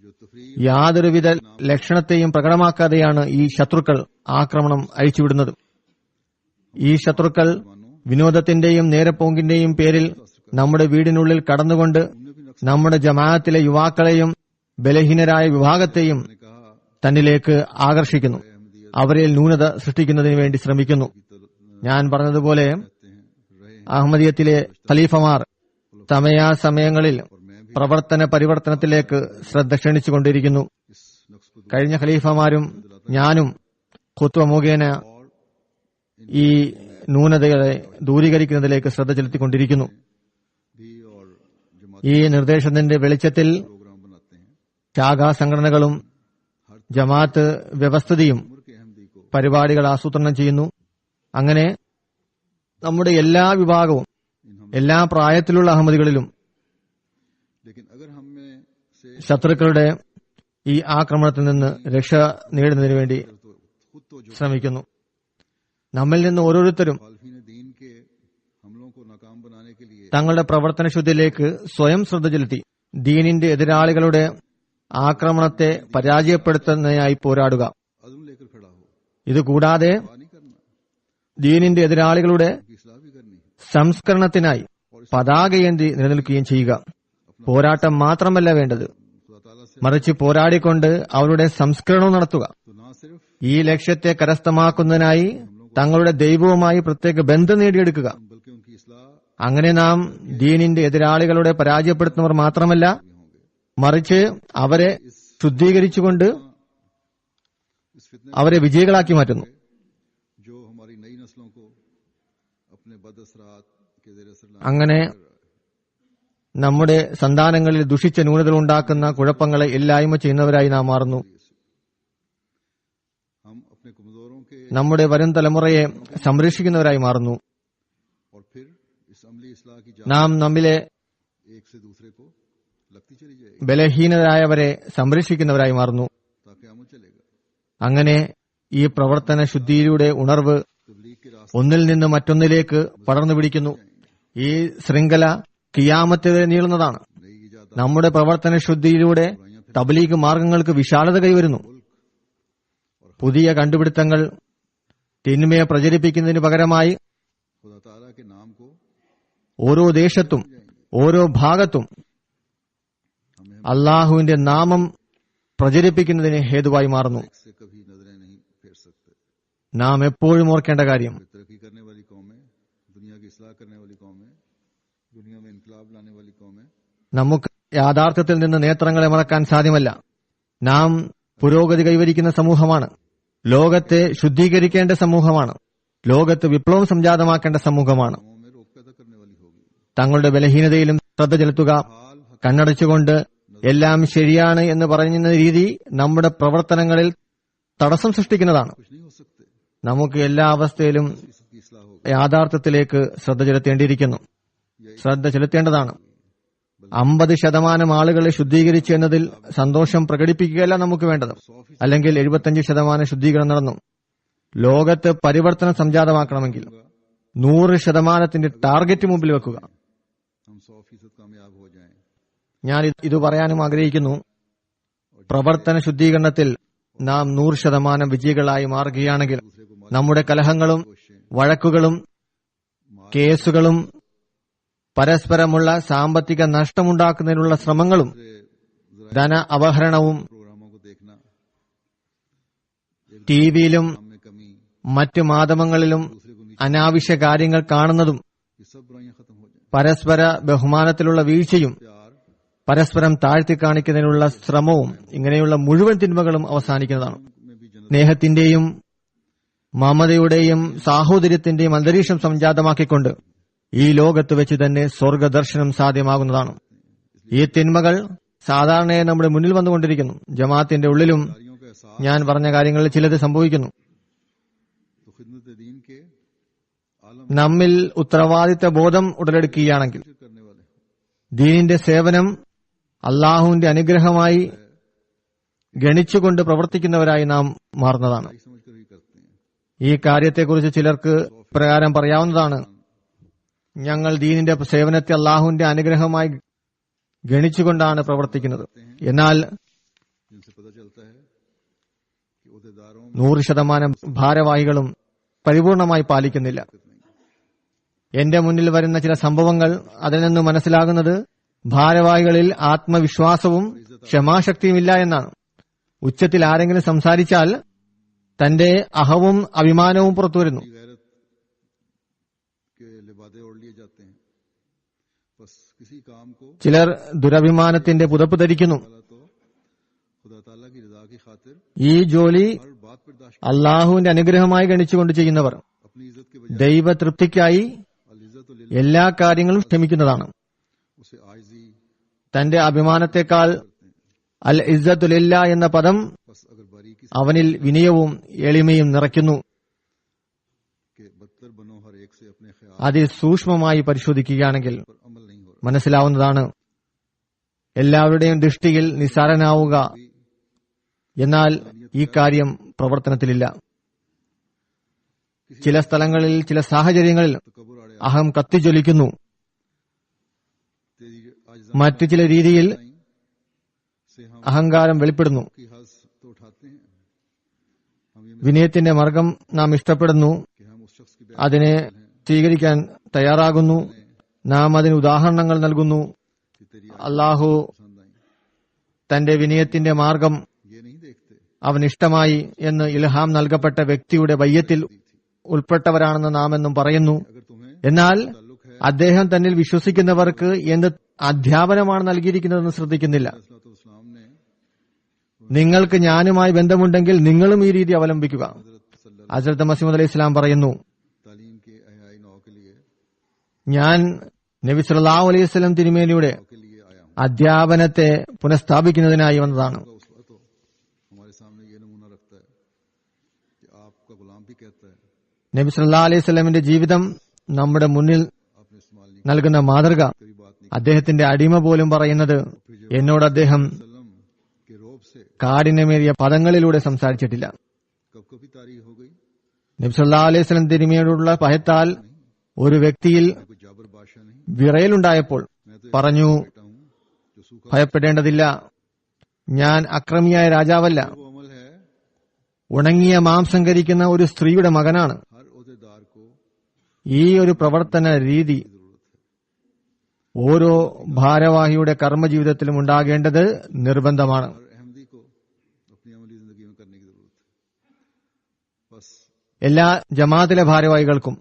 जो तफरीह യാതൊരുവിധ ലക്ഷണത്തെയും പ്രകടമാക്കാതെയാണ് ഈ ശത്രുക്കൾ ആക്രമണം അഴിച്ചുവിടുന്നത്. ഈ ശത്രുക്കൾ വിനോദത്തിന്റെയും നേരപ്പോങ്കിന്റെയും പേരിൽ നമ്മുടെ വീടിനുള്ളിൽ കടന്നുകൊണ്ട് നമ്മുടെ ജമാഅത്തിലെ യുവാക്കളെയും ബലഹീനരായ വിഭാഗത്തെയും ने कहा തന്നിലേക്ക് ആകർഷിക്കുന്നു. അവരിൽ ന്യൂനത സൃഷ്ടിക്കുന്നതിന് വേണ്ടി ശ്രമിക്കുന്നു. ഞാൻ പറഞ്ഞതുപോലെ അഹമ്മദിയത്തിലെ ഖലീഫമാർ സമയാസമയങ്ങളിൽ പ്രവർത്തന പരിവർത്തനത്തിലേക്ക് ശ്രദ്ധ ക്ഷണിച്ചുകൊണ്ടിരിക്കുന്നു. इस नक्श को കഴിഞ്ഞ ഖലീഫമാരും ഞാനും ഖുത്വ മുഖേന ഈ ന്യൂനതകളെ ദൂരീകരിക്കുന്നതിലേക്ക് ശ്രദ്ധ ചെലുത്തിക്കൊണ്ടിരിക്കുന്നു. भी और जमात ഈ നിർദ്ദേശത്തിന്റെ വെളിച്ചത്തിൽ प्रोग्राम बनाते हैं. ശാഖാ സംഘടനകളും ജമാഅത്ത് വ്യവസ്ഥിതിയും उम्र के अहमदी को പരിപാടികൾ ആസൂത്രണം ചെയ്യുന്നു. അങ്ങനെ നമ്മുടെ എല്ലാ വിഭാഗവും എല്ലാ പ്രായത്തിലുള്ള അഹമ്മദികളിലും लेकिन अगर हम में से ശത്രുക്കളുടെ ഈ ആക്രമണത്തിൽ നിന്ന് രക്ഷ നേടുന്നതിന് വേണ്ടി तो खुद तो जो ശ്രമിക്കുന്നു. നമ്മിൽ നിന്ന് ഓരോരുത്തരും मुखालफीन दीन के हमलों को नाकाम बनाने के लिए തങ്ങളുടെ പ്രവർത്തനശുദ്ധിയിലേക്ക് സ്വയം ശ്രദ്ധ ചെലുത്തി ദീനിന്റെ എതിരാളികളുടെ ആക്രമണത്തെ പരാജയപ്പെടുത്തുന്നതിനായി പോരാടുക. अज़्म लेकर खड़ा हो. ഇതുകൂടാതെ दुआ नहीं करना, ദീനിന്റെ എതിരാളികളുടെ उनकी इस्लाह भी करनी है. സംസ്കരണത്തിനായി പതാകയേന്തി നിലനിൽക്കുകയും ചെയ്യുക. പോരാട്ടം മാത്രമല്ല വേണ്ടത്, खुदा ताला से മറിച്ച് പോരാടിക്കൊണ്ട് അവരുടെ സംസ്കരണവും നടത്തുക. तो ना सिर्फ ഈ ലക്ഷ്യത്തെ കരസ്ഥമാക്കുന്നതിനായി തങ്ങളുടെ ദൈവവുമായി പ്രത്യേക ബന്ധം നേടിയെടുക്കുക. बल्कि उनकी इस्लाह അങ്ങനെ നാം ദീനിന്റെ എതിരാളികളുടെ പരാജയപ്പെടുത്തുന്നവർ മാത്രമല്ല, भी होंगे. മറിച്ച് അവരെ ശുദ്ധീകരിച്ചുകൊണ്ട് इस फितने അവരെ വിജയികളാക്കി മാറ്റുന്നു. जो हमारी नई नस्लों को अपने बदअसरात के ज़ेर असर लाने അങ്ങനെ നമ്മുടെ സന്താനങ്ങളിൽ ദുഷിച്ച ന്യൂനതകൾ ഉണ്ടാക്കുന്ന കുഴപ്പങ്ങളെ ഇല്ലായ്മ ചെയ്യുന്നവരായി നാം മാറുന്നു. हम अपने कमजोरों के നമ്മുടെ വരും തലമുറയെ സംരക്ഷിക്കുന്നവരായി മാറുന്നു. और फिर इस अमली इस्लाह की നാം നമ്മിലെ एक से दूसरे को लगती चली जाएगी. ബലഹീനരായവരെ സംരക്ഷിക്കുന്നവരായി മാറുന്നു. ताकि अमल चलेगा. അങ്ങനെ ഈ പ്രവർത്തന ശുദ്ധിയിലൂടെ ഉണർവ് तबलीग के रास्ते ഒന്നിൽ നിന്ന് മറ്റൊന്നിലേക്ക് പടർന്നു പിടിക്കുന്നു. ഈ ശൃംഖല കിയാമത്ത് വരെ നീളുന്നതാണ്. नई ईजाद നമ്മുടെ പ്രവർത്തന ശുദ്ധിയിലൂടെ തബ്ലീഗ് മാർഗങ്ങൾക്ക് വിശാലത കൈവരുന്നു. പുതിയ കണ്ടുപിടുത്തങ്ങൾ തിന്മയെ പ്രചരിപ്പിക്കുന്നതിന് പകരമായി खुदा ताला के नाम को ഓരോ ദേശത്തും ഓരോ ഭാഗത്തും അള്ളാഹുവിന്റെ നാമം പ്രചരിപ്പിക്കുന്നതിന് ഹേതുവായി മാറുന്നു. से कभी नजरें नहीं फेर सकते. നാം എപ്പോഴും ഓർക്കേണ്ട കാര്യം, तरक्की करने वाली कौम है, दुनिया की इस्लाह करने वाली कौम है, दुनिया में इनकलाब लाने वाली कौम है. നമുക്ക് യാഥാർത്ഥ്യത്തിൽ നിന്ന് നേത്രങ്ങളെ മറക്കാൻ സാധ്യമല്ല. നാം പുരോഗതി കൈവരിക്കുന്ന സമൂഹമാണ്. ലോകത്തെ ശുദ്ധീകരിക്കേണ്ട സമൂഹമാണ്. ലോകത്ത് വിപ്ലവം സംജാതമാക്കേണ്ട സമൂഹമാണ്. कौमों में रोक पैदा करने वाली होगी. തങ്ങളുടെ ബലഹീനതയിലും ശ്രദ്ധ ചെലുത്തുക, കണ്ണടച്ചുകൊണ്ട് എല്ലാം ശരിയാണ് എന്ന് പറയുന്ന രീതി നമ്മുടെ പ്രവർത്തനങ്ങളിൽ തടസ്സം സൃഷ്ടിക്കുന്നതാണ്. कुछ नहीं हो सकते. നമുക്ക് എല്ലാ അവസ്ഥയിലും इसकी इस्लाह होगी. യാഥാർത്ഥ്യത്തിലേക്ക് ശ്രദ്ധ ചെലുത്തേണ്ടിയിരിക്കുന്നു. ശ്രദ്ധ ചെലുത്തേണ്ടതാണ്. 50% ആളുകളെ ശുദ്ധീകരിച്ചു എന്നതിൽ സന്തോഷം പ്രകടിപ്പിക്കുകയല്ല നമുക്ക് വേണ്ടത്. അല്ലെങ്കിൽ 75% ശുദ്ധീകരണം നടന്നു. ലോകത്ത് പരിവർത്തനം സംജാതമാക്കണമെങ്കിൽ 100% ടാർഗറ്റ് മുമ്പിൽ വെക്കുക. हम 100% कामयाब हो जाएं. ഞാൻ ഇത് പറയാനും ആഗ്രഹിക്കുന്നു. പ്രവർത്തന ശുദ്ധീകരണത്തിൽ നാം 100% വിജയികളായി മാറുകയാണെങ്കിൽ നമ്മുടെ കലഹങ്ങളും വഴക്കുകളും കേസുകളും പരസ്പരമുള്ള സാമ്പത്തിക നഷ്ടമുണ്ടാക്കുന്നതിനുള്ള ശ്രമങ്ങളും ധന അപഹരണവും प्रोग्रामों को देखना, ടിവിയിലും काम में कमी, മറ്റു മാധ്യമങ്ങളിലും അനാവശ്യ കാര്യങ്ങൾ കാണുന്നതും ये सब बुराइयां खत्म हो जाएं. പരസ്പര ബഹുമാനത്തിലുള്ള വീഴ്ചയും प्यार പരസ്പരം താഴ്ത്തി കാണിക്കുന്നതിനുള്ള ശ്രമവും ഇങ്ങനെയുള്ള മുഴുവൻ തിന്മകളും അവസാനിക്കുന്നതാണ്. में भी जन्नत സ്നേഹത്തിന്റെയും മമതയുടെയും സാഹോദര്യത്തിന്റെയും അന്തരീക്ഷം സംജാതമാക്കിക്കൊണ്ട് ഈ ലോകത്ത് വെച്ച് തന്നെ സ്വർഗദർശനം സാധ്യമാകുന്നതാണ്. ഈ തിന്മകൾ സാധാരണയായി നമ്മുടെ മുന്നിൽ വന്നുകൊണ്ടിരിക്കുന്നു. ജമാഅത്തിന്റെ ഉള്ളിലും कारियों का एहसास ഞാൻ പറഞ്ഞ കാര്യങ്ങളിൽ ചിലത് സംഭവിക്കുന്നു. तो खिदमत दीन के आलम നമ്മിൽ ഉത്തരവാദിത്ത ബോധം ഉടലെടുക്കുകയാണെങ്കിൽ करने वाले ദീനിന്റെ സേവനം അള്ളാഹുവിന്റെ അനുഗ്രഹമായി ഗണിച്ചുകൊണ്ട് പ്രവർത്തിക്കുന്നവരായി നാം മാറുന്നതാണ്. सही समझकर ही करते हैं. ഈ കാര്യത്തെക്കുറിച്ച് ചിലർക്ക് പ്രകാരം പറയാവുന്നതാണ്. ഞങ്ങൾ ദീനിന്റെ സേവനത്തെ അള്ളാഹുവിന്റെ അനുഗ്രഹമായി ഗണിച്ചുകൊണ്ടാണ് പ്രവർത്തിക്കുന്നത്. എന്നാൽ जिनसे पता चलता है कि उहदेदारों 100% ഭാരവാഹികളും പരിപൂർണമായി പാലിക്കുന്നില്ല. എന്റെ മുന്നിൽ വരുന്ന ചില സംഭവങ്ങൾ അതിൽ നിന്ന് മനസ്സിലാകുന്നത് ഭാരവാഹികളിൽ ആത്മവിശ്വാസവും ക്ഷമാശക്തിയുമില്ല എന്നാണ്. ഉച്ചത്തിൽ ആരെങ്കിലും സംസാരിച്ചാൽ തന്റെ അഹവും അഭിമാനവും പുറത്തുവരുന്നു. गैरत के लिबादे ओढ़ लिए जाते हैं. बस किसी काम को ചിലർ ദുരഭിമാനത്തിന്റെ പുതപ്പ് ധരിക്കുന്നു. वाला तो खुदा ताला की रजा की खातिर ഈ ജോലി हर बात बर्दाश्त അള്ളാഹുവിന്റെ അനുഗ്രഹമായി ഗണിച്ചുകൊണ്ട് ചെയ്യുന്നവർ अपनी इज्जत के बजाय ദൈവതൃപ്തിക്കായി अल इज्जत എല്ലാ കാര്യങ്ങളും ക്ഷമിക്കുന്നതാണ്. उसे आजी തന്റെ അഭിമാനത്തെക്കാൾ അൽ ഇസ്സത്തുലില്ല എന്ന പദം बस अगर बारीकी അവനിൽ വിനയവും എളിമയും നിറയ്ക്കുന്നു. के बदतर बनो हर एक से अपने ख्याल അതിസൂക്ഷ്മമായി പരിശോധിക്കുകയാണെങ്കിൽ पर अमल नहीं हो रहा. മനസ്സിലാവുന്നതാണ്. എല്ലാവരുടെയും ദൃഷ്ടിയിൽ നിസ്സാരനാവുക, എന്നാൽ ഈ കാര്യം പ്രവർത്തനത്തിലില്ല. ചില സ്ഥലങ്ങളിൽ ചില സാഹചര്യങ്ങളിൽ तकब्बुर आड़े അഹം കത്തിജ്വലിക്കുന്നു. तेरी आज മറ്റു ചില രീതിയിൽ से हम അഹങ്കാരം വെളിപ്പെടുന്നു. की हंस तो उठाते हैं. हम ये വിനയത്തിന്റെ മാർഗം നാം ഇഷ്ടപ്പെടുന്നു, कि हम उस शख्स की അതിനെ സ്വീകരിക്കാൻ തയ്യാറാകുന്നു, നാം അതിന് ഉദാഹരണങ്ങൾ നൽകുന്നു. कि तेरी അള്ളാഹു पसंद आई തന്റെ വിനയത്തിന്റെ മാർഗം ये नहीं देखते. അവനിഷ്ടമായി എന്ന് ഇൽഹാം നൽകപ്പെട്ട വ്യക്തിയുടെ ബയ്യത്തിൽ ഉൾപ്പെട്ടവരാണെന്ന് നാം എന്നും പറയുന്നു. अगर तुम्हें എന്നാൽ ताल्लुक है അദ്ദേഹം തന്നിൽ വിശ്വസിക്കുന്നവർക്ക് എന്ത് അധ്യാപനമാണ് നൽകിയിരിക്കുന്നതെന്ന് ശ്രദ്ധിക്കുന്നില്ല. इस्लाम ने നിങ്ങൾക്ക് ഞാനുമായി ബന്ധമുണ്ടെങ്കിൽ നിങ്ങളും ഈ രീതി അവലംബിക്കുക. हजरत सल्लल्लाहु ഹസ്രത്ത് മസീഹ് അലൈഹി ഇസ്ലാം പറയുന്നു, तालीम के अहयाई नौ के लिए ഞാൻ നബി സല്ലല്ലാഹു അലൈഹി വസല്ലം തിരുമേനിയുടെ के लिए आया हूँ. അധ്യാപനത്തെ പുനഃസ്ഥാപിക്കുന്നതിനായി വന്നതാണ്. उसका तो हमारे सामने ये नमूना रखता है कि आपका गुलाम भी कहता है നബി സല്ലല്ലാഹു അലൈഹി വസല്ലമിന്റെ ജീവിതം നമ്മുടെ മുന്നിൽ आपने इस्तेमाल नहीं നൽകുന്ന മാതൃക. करी बात नहीं അദ്ദേഹത്തിന്റെ അടിമ പോലും പറയുന്നത് എന്നോട് അദ്ദേഹം सल्लम के रोब से കാഠിന്യമേറിയ പദങ്ങളിലൂടെ സംസാരിച്ചിട്ടില്ല. कब कभी तारीख हो गई. നബി സല്ലല്ലാഹു അലൈഹി വസല്ലം തിരുമേനിയോടുള്ള ഭയത്താൽ ഒരു വ്യക്തിയിൽ मैं कोई जाबर बादशाह नहीं, വിറയലുണ്ടായപ്പോൾ मैं तो പറഞ്ഞു, एक बेटा हूँ जो सूखा ഭയപ്പെടേണ്ടതില്ല, ഞാൻ അക്രമിയായ രാജാവല്ല, वो अमल है. ഉണങ്ങിയ മാംസം കരിക്കുന്ന ഒരു സ്ത്രീയുടെ മകനാണ്. हर ओहदेदार को ഈ ഒരു പ്രവർത്തന രീതി जरूरत है. ഓരോ ഭാരവാഹിയുടെ കർമ്മജീവിതത്തിലും ഉണ്ടാകേണ്ടത് നിർബന്ധമാണ്. हर अहमदी को अपनी अमली जिंदगी में करने की जरूरत है. बस എല്ലാ ജമാഅത്തിലെ ഭാരവാഹികൾക്കും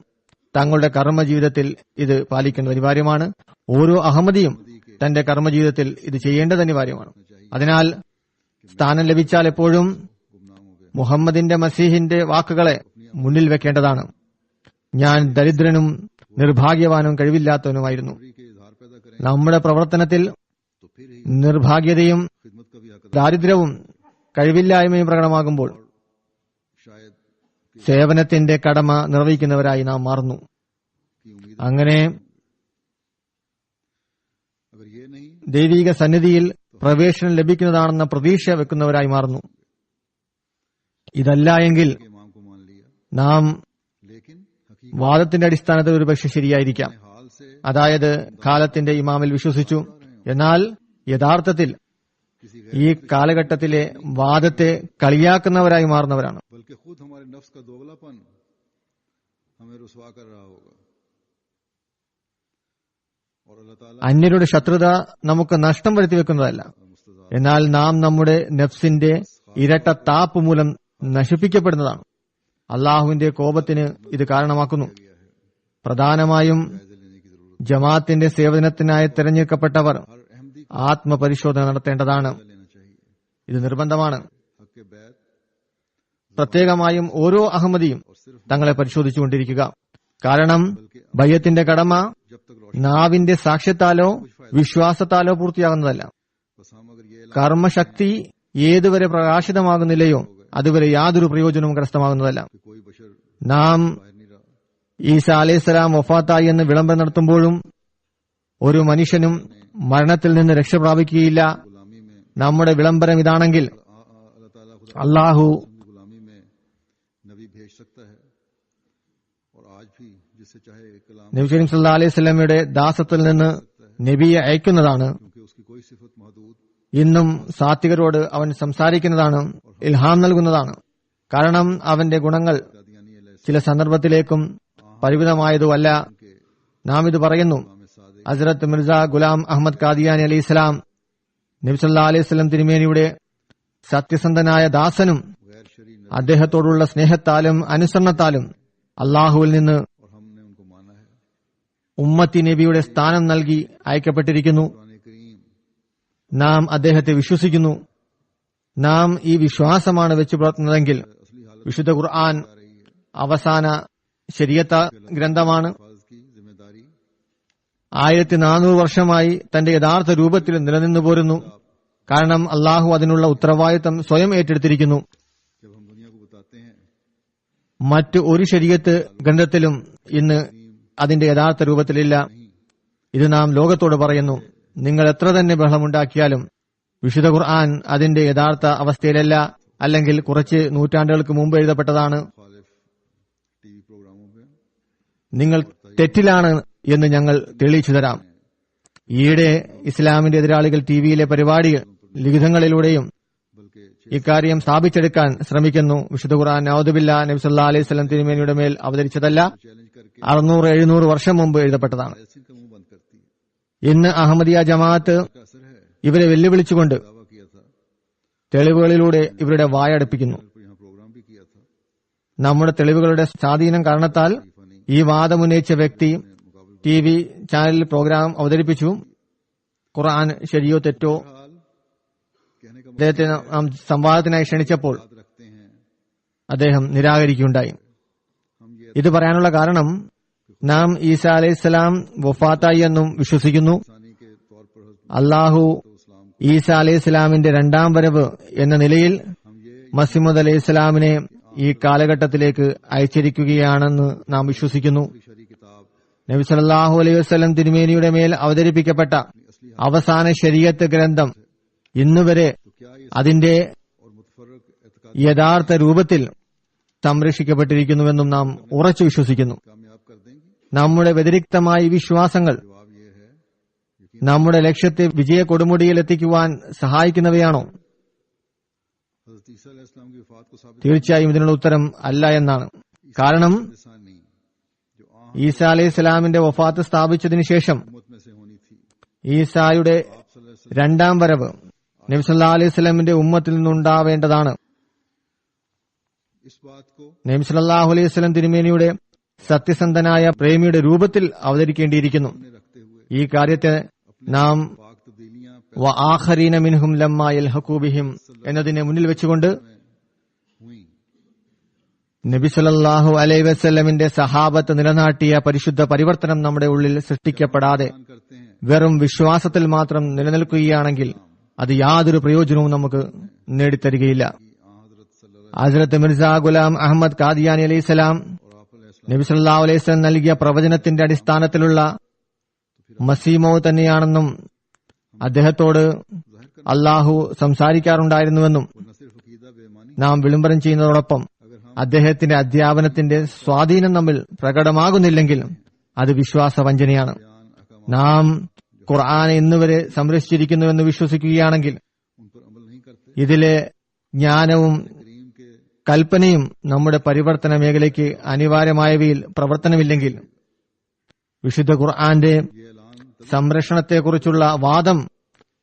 തങ്ങളുടെ കർമ്മജീവിതത്തിൽ ഇത് പാലിക്കേണ്ടത് അനിവാര്യമാണ്. ഓരോ അഹമ്മദിയും തന്റെ കർമ്മജീവിതത്തിൽ ഇത് ചെയ്യേണ്ടത് അനിവാര്യമാണ്. അതിനാൽ സ്ഥാനം ലഭിച്ചാൽ എപ്പോഴും गुमनाम हो गए. മുഹമ്മദിന്റെ മസീഹിന്റെ വാക്കുകളെ മുന്നിൽ വെക്കേണ്ടതാണ്. ഞാൻ ദരിദ്രനും നിർഭാഗ്യവാനും കഴിവില്ലാത്തവനുമായിരുന്നു. के इजहार पैदा करें നമ്മുടെ പ്രവർത്തനത്തിൽ तो फिर ही നിർഭാഗ്യതയും खिदमत का भी हक ദാരിദ്ര്യവും കഴിവില്ലായ്മയും പ്രകടമാകുമ്പോൾ शायद സേവനത്തിന്റെ കടമ നിർവഹിക്കുന്നവരായി നാം മാറുന്നു. की उम्मीद അങ്ങനെ अगर ये नहीं ദൈവിക സന്നിധിയിൽ പ്രവേശനം ലഭിക്കുന്നതാണെന്ന പ്രതീക്ഷ വെക്കുന്നവരായി മാറുന്നു. ഇതല്ല എങ്കിൽ कि इमाम को मान लिया നാം लेकिन വാദത്തിന്റെ അടിസ്ഥാനത്തിൽ ഒരുപക്ഷെ ശരിയായിരിക്കാം. हाल से അതായത് കാലത്തിന്റെ ഇമാമിൽ വിശ്വസിച്ചു. എന്നാൽ യഥാർത്ഥത്തിൽ किसी ഈ കാലഘട്ടത്തിലെ വാദത്തെ കളിയാക്കുന്നവരായി മാറുന്നവരാണ്. बल्कि खुद हमारे नफ्स का दोगलापन हमें रुसवा कर रहा होगा और अल्लाह ताला അന്യരുടെ ശത്രുത നമുക്ക് നഷ്ടം വരുത്തി വെക്കുന്നതല്ല, എന്നാൽ നാം നമ്മുടെ നഫ്സിന്റെ ഇരട്ട താപ്പ് മൂലം നശിപ്പിക്കപ്പെടുന്നതാണ്. അള്ളാഹുവിന്റെ കോപത്തിന് ഇത് കാരണമാക്കുന്നു. പ്രധാനമായും जायजा लेने की जरूरत ജമാഅത്തിന്റെ സേവനത്തിനായി തിരഞ്ഞെടുക്കപ്പെട്ടവർ हर अहमदी को ആത്മപരിശോധന നടത്തേണ്ടതാണ്. लेना चाहिए. ഇത് നിർബന്ധമാണ്. हक के बैत പ്രത്യേകമായും ഓരോ അഹമ്മദിയും തങ്ങളെ പരിശോധിച്ചുകൊണ്ടിരിക്കുക. കാരണം ബയ്യത്തിന്റെ കടമ जब तक रोशन നാവിന്റെ സാക്ഷ്യത്താലോ വിശ്വാസത്താലോ പൂർത്തിയാകുന്നതല്ല. बस हम अगर ये ऐलान കർമ്മശക്തി ഏതുവരെ പ്രകാശിതമാകുന്നില്ലയോ അതുവരെ യാതൊരു പ്രയോജനവും കരസ്ഥമാകുന്നതല്ല. कि कोई बशर നാം बाहर नहीं रहा, ഈസ അലൈഹിസ്സലാം വഫാത്തായി എന്ന് വിളംബരം നടത്തുമ്പോഴും ഒരു മനുഷ്യനും മരണത്തിൽ നിന്ന് രക്ഷ പ്രാപിക്കുകയില്ല. गुलामी में നമ്മുടെ വിളംബരം ഇതാണെങ്കിൽ अल्लाह ताला खुदा അള്ളാഹു की गुलामी में नबी भेज सकता है और आज भी जिससे चाहे कलाम നബി കരീം സല്ലല്ലാഹു അലൈഹി വസല്ലമയുടെ ദാസത്തിൽ നിന്ന് നബിയെ അയക്കുന്നതാണ്. क्योंकि उसकी कोई सिफत महदूद ഇന്നും സാത്വികരോട് അവൻ സംസാരിക്കുന്നതാണ്, ഇൽഹാം നൽകുന്നതാണ്. കാരണം അവന്റെ ഗുണങ്ങൾ कादियानी अलैहि ചില സന്ദർഭത്തിലേക്കും പരിമിതമായതുമല്ല. के നാം ഇത് പറയുന്നു. नाम सादिक ഹസ്രത്ത് മിർസ ഗുലാം അഹമ്മദ് ഖാദിയാനി അലൈഹി സ്വലാം നബി സല്ലല്ലാഹു അലൈഹി വസല്ലം തിരുമേനിയുടെ സത്യസന്ധനായ ദാസനും गैर शरी नबी അദ്ദേഹത്തോടുള്ള സ്നേഹത്താലും അനുസരണത്താലും അള്ളാഹുവിൽ നിന്ന് और हमने उनको माना है. ഉമ്മത്തി നബിയുടെ സ്ഥാനം നൽകി അയക്കപ്പെട്ടിരിക്കുന്നു. कुरान करीम നാം അദ്ദേഹത്തെ വിശ്വസിക്കുന്നു. നാം ഈ വിശ്വാസമാണ് വെച്ചു പുലർത്തുന്നതെങ്കിൽ असली हालत വിശുദ്ധ ഖുർആൻ आ रही है. അവസാന ശരീഅത്ത് ഗ്രന്ഥമാണ്. हिफाजत की जिम्मेदारी 1400 വർഷമായി തന്റെ യഥാർത്ഥ രൂപത്തിൽ നിലനിന്നു പോരുന്നു. കാരണം അള്ളാഹു അതിനുള്ള ഉത്തരവാദിത്തം സ്വയം ഏറ്റെടുത്തിരിക്കുന്നു. जब हम दुनिया को बताते हैं മറ്റു ഒരു ശരീഅത്ത് ഗ്രന്ഥത്തിലും ഇന്ന് അതിന്റെ യഥാർത്ഥ രൂപത്തിലില്ല. ഇത് നാം ലോകത്തോട് പറയുന്നു. നിങ്ങൾ എത്ര തന്നെ ബഹളമുണ്ടാക്കിയാലും വിശുദ്ധ ഖുർആൻ അതിന്റെ യഥാർത്ഥ അവസ്ഥയിലല്ല, അല്ലെങ്കിൽ കുറച്ച് നൂറ്റാണ്ടുകൾക്ക് മുമ്പ് എഴുതപ്പെട്ടതാണ്. मुखालिफ टीवी प्रोग्रामों पे നിങ്ങൾ തെറ്റിലാണ് എന്ന് ഞങ്ങൾ തെളിയിച്ചു തരാം. ഈയിടെ ഇസ്ലാമിന്റെ എതിരാളികൾ ടിവിയിലെ പരിപാടികൾ ലിഖിതങ്ങളിലൂടെയും बल्कि ഇക്കാര്യം സ്ഥാപിച്ചെടുക്കാൻ ശ്രമിക്കുന്നു. വിശുദ്ധ ഖുർആൻ നൗദുബില്ലാ നബി സല്ലല്ലാഹു അലൈഹി വസല്ലം തിരുമേനിയുടെ മേൽ അവതരിച്ചതല്ല, चैलेंज करके 600-700 വർഷം മുമ്പ് എഴുതപ്പെട്ടതാണ്. ऐसिन का मुंह बंद करती है. ഇന്ന് അഹമ്മദിയ ജമാഅത്ത് का असर है. ഇവരെ വെല്ലുവിളിച്ചുകൊണ്ട് दावा किया था, തെളിവുകളിലൂടെ ഇവരുടെ വായടപ്പിക്കുന്നു. पर यहाँ प्रोग्राम भी किया था. നമ്മുടെ തെളിവുകളുടെ സ്വാധീനം കാരണത്താൽ ഈ വാദമുന്നയിച്ച വ്യക്തി ടി വി ചാനലിൽ പ്രോഗ്രാം അവതരിപ്പിച്ചു. ഖുർആൻ ശരിയോ തെറ്റോ हाल कहने का അദ്ദേഹത്തെ നാം സംവാദത്തിനായി ക്ഷണിച്ചപ്പോൾ याद रखते हैं. അദ്ദേഹം നിരാകരിക്കുകയുണ്ടായി. हम ये ഇത് പറയാനുള്ള കാരണം നാം ഈസ അലൈഹിസ്സലാം വഫാത്തായി എന്നും വിശ്വസിക്കുന്നു. इंसानी के तौर पर അള്ളാഹു इस्लाम ഈസ അലൈഹിസ്സലാമിന്റെ രണ്ടാം വരവ് എന്ന നിലയിൽ हम ये മസീമദ് അലൈഹിസ്സലാമിനെ ഈ കാലഘട്ടത്തിലേക്ക് അയച്ചിരിക്കുകയാണെന്ന് നാം വിശ്വസിക്കുന്നു. शरी किताब നബി സല്ലല്ലാഹു അലൈഹി വസല്ലം തിരുമേനിയുടെ മേൽ അവതരിപ്പിക്കപ്പെട്ട അവസാന ശരീഅത്ത് ഗ്രന്ഥം ഇന്നുവരെ तो क्या ये അതിന്റെ और मुतफर्रक एतकाद യഥാർത്ഥ രൂപത്തിൽ സംരക്ഷിക്കപ്പെട്ടിരിക്കുന്നുവെന്നും നാം ഉറച്ചു വിശ്വസിക്കുന്നു. कामयाब कर देंगी? നമ്മുടെ വ്യതിരിക്തമായ ഈ വിശ്വാസങ്ങൾ जवाब ये है നമ്മുടെ ലക്ഷ്യത്തെ വിജയ കൊടുമുടിയിൽ എത്തിക്കുവാൻ സഹായിക്കുന്നവയാണോ? हज़रत ईसा अलैहिस्सलाम की वफात को साबित തീർച്ചയായും ഇതിനുള്ള ഉത്തരം അല്ല എന്നാണ്. കാരണം इंसानी जो ഈസ അലൈഹി സ്വലാമിന്റെ വഫാത്ത് സ്ഥാപിച്ചതിനു ശേഷം उम्मत में से होनी थी. ഈസായുടെ आप सल्लल्लाहु अलैहि രണ്ടാം വരവ് നബി സല്ലല്ലാഹു അലൈഹി വസല്ലമിന്റെ ഉമ്മത്തിൽ നിന്നുണ്ടാവേണ്ടതാണ്. वसल्लम इस बात को നബി സല്ലല്ലാഹു അലൈഹി വസല്ലം തിരുമേനിയുടെ സത്യസന്ധനായ പ്രേമിയുടെ രൂപത്തിൽ അവതരിക്കേണ്ടിയിരിക്കുന്നു. सामने रखते हुए ഈ കാര്യത്തെ നാം पाक तब्दीलियां വ ആഖരീന മിൻഹും ലമ്മാ യൽഹഖൂ ബിഹിം എന്നതിനെ മുന്നിൽ വെച്ചുകൊണ്ട് हुई. നബി സല്ലല്ലാഹു അലൈഹി വസല്ലമിന്റെ സഹാബത്ത് നിലനാട്ടിയ പരിശുദ്ധ പരിവർത്തനം നമ്മുടെ ഉള്ളിൽ സൃഷ്ടിക്കപ്പെടാതെ बयान करते हैं വെറും വിശ്വാസത്തിൽ മാത്രം നിലനിൽക്കുകയാണെങ്കിൽ അത് യാതൊരു പ്രയോജനവും നമുക്ക് നേടിത്തരികയില്ല. कि हज़रत सल्लल्लाहु ഹസ്രത്ത് മിർസ ഗുലാം അഹമ്മദ് ഖാദിയാനി അലൈഹിസ്സലാം और आप अलैहि നബി സല്ലല്ലാഹു അലൈഹി വസല്ലം നൽകിയ പ്രവചനത്തിന്റെ അടിസ്ഥാനത്തിലുള്ള മസീമോ തന്നെയാണെന്നും അദ്ദേഹത്തോട് അള്ളാഹു സംസാരിക്കാറുണ്ടായിരുന്നുവെന്നും न सिर्फ अकीदा बेईमानी നാം വിളംബരം ചെയ്യുന്നതോടൊപ്പം अगर हम അദ്ദേഹത്തിന്റെ അധ്യാപനത്തിന്റെ സ്വാധീനം നമ്മിൽ പ്രകടമാകുന്നില്ലെങ്കിൽ അത് വിശ്വാസവഞ്ചനയാണ്. നാം ഖുർആൻ ഇന്നുവരെ സംരക്ഷിച്ചിരിക്കുന്നുവെന്ന് വിശ്വസിക്കുകയാണെങ്കിൽ ഇതിലെ ജ്ഞാനവും കൽപ്പനയും നമ്മുടെ പരിവർത്തന മേഖലയ്ക്ക് അനിവാര്യമായവയിൽ പ്രവർത്തനമില്ലെങ്കിൽ വിശുദ്ധ ഖുർആന്റെ സംരക്ഷണത്തെക്കുറിച്ചുള്ള വാദം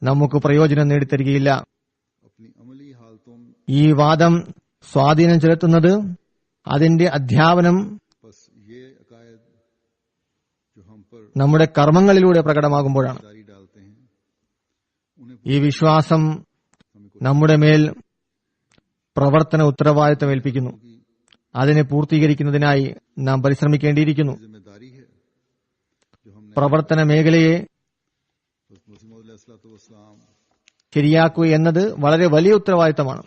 നമുക്ക് പ്രയോജനം നേടിത്തരികയില്ല. ഈ വാദം സ്വാധീനം ചെലുത്തുന്നത് അതിന്റെ അധ്യാപനം നമ്മുടെ കർമ്മങ്ങളിലൂടെ പ്രകടമാകുമ്പോഴാണ്. ഈ വിശ്വാസം നമ്മുടെ മേൽ പ്രവർത്തന ഉത്തരവാദിത്തം ഏൽപ്പിക്കുന്നു. അതിനെ പൂർത്തീകരിക്കുന്നതിനായി നാം പരിശ്രമിക്കേണ്ടിയിരിക്കുന്നു. പ്രവർത്തന മേഖലയെ ശരിയാക്കുക എന്നത് വളരെ വലിയ ഉത്തരവാദിത്തമാണ്.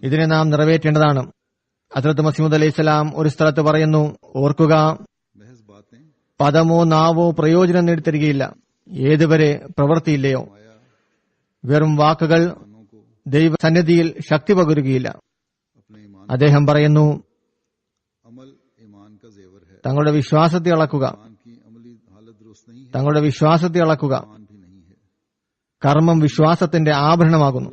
ഇതിനെ നാം നിറവേറ്റേണ്ടതാണ്. ഹദ്റത്ത് മസീഹ് അലൈഹിസ്സലാം ഒരു സ്ഥലത്ത് പറയുന്നു, ഓർക്കുക, പദമോ നാവോ പ്രയോജനം നേടിത്തരികയില്ല ഏതുവരെ പ്രവൃത്തിയില്ലയോ. വെറും വാക്കുകൾ ദൈവസന്നിധിയിൽ ശക്തി പകരുകയില്ല. അദ്ദേഹം പറയുന്നു, തങ്ങളുടെ വിശ്വാസത്തെ അളക്കുക, തങ്ങളുടെ വിശ്വാസത്തെ അളക്കുക. കർമ്മം വിശ്വാസത്തിന്റെ ആഭരണമാകുന്നു.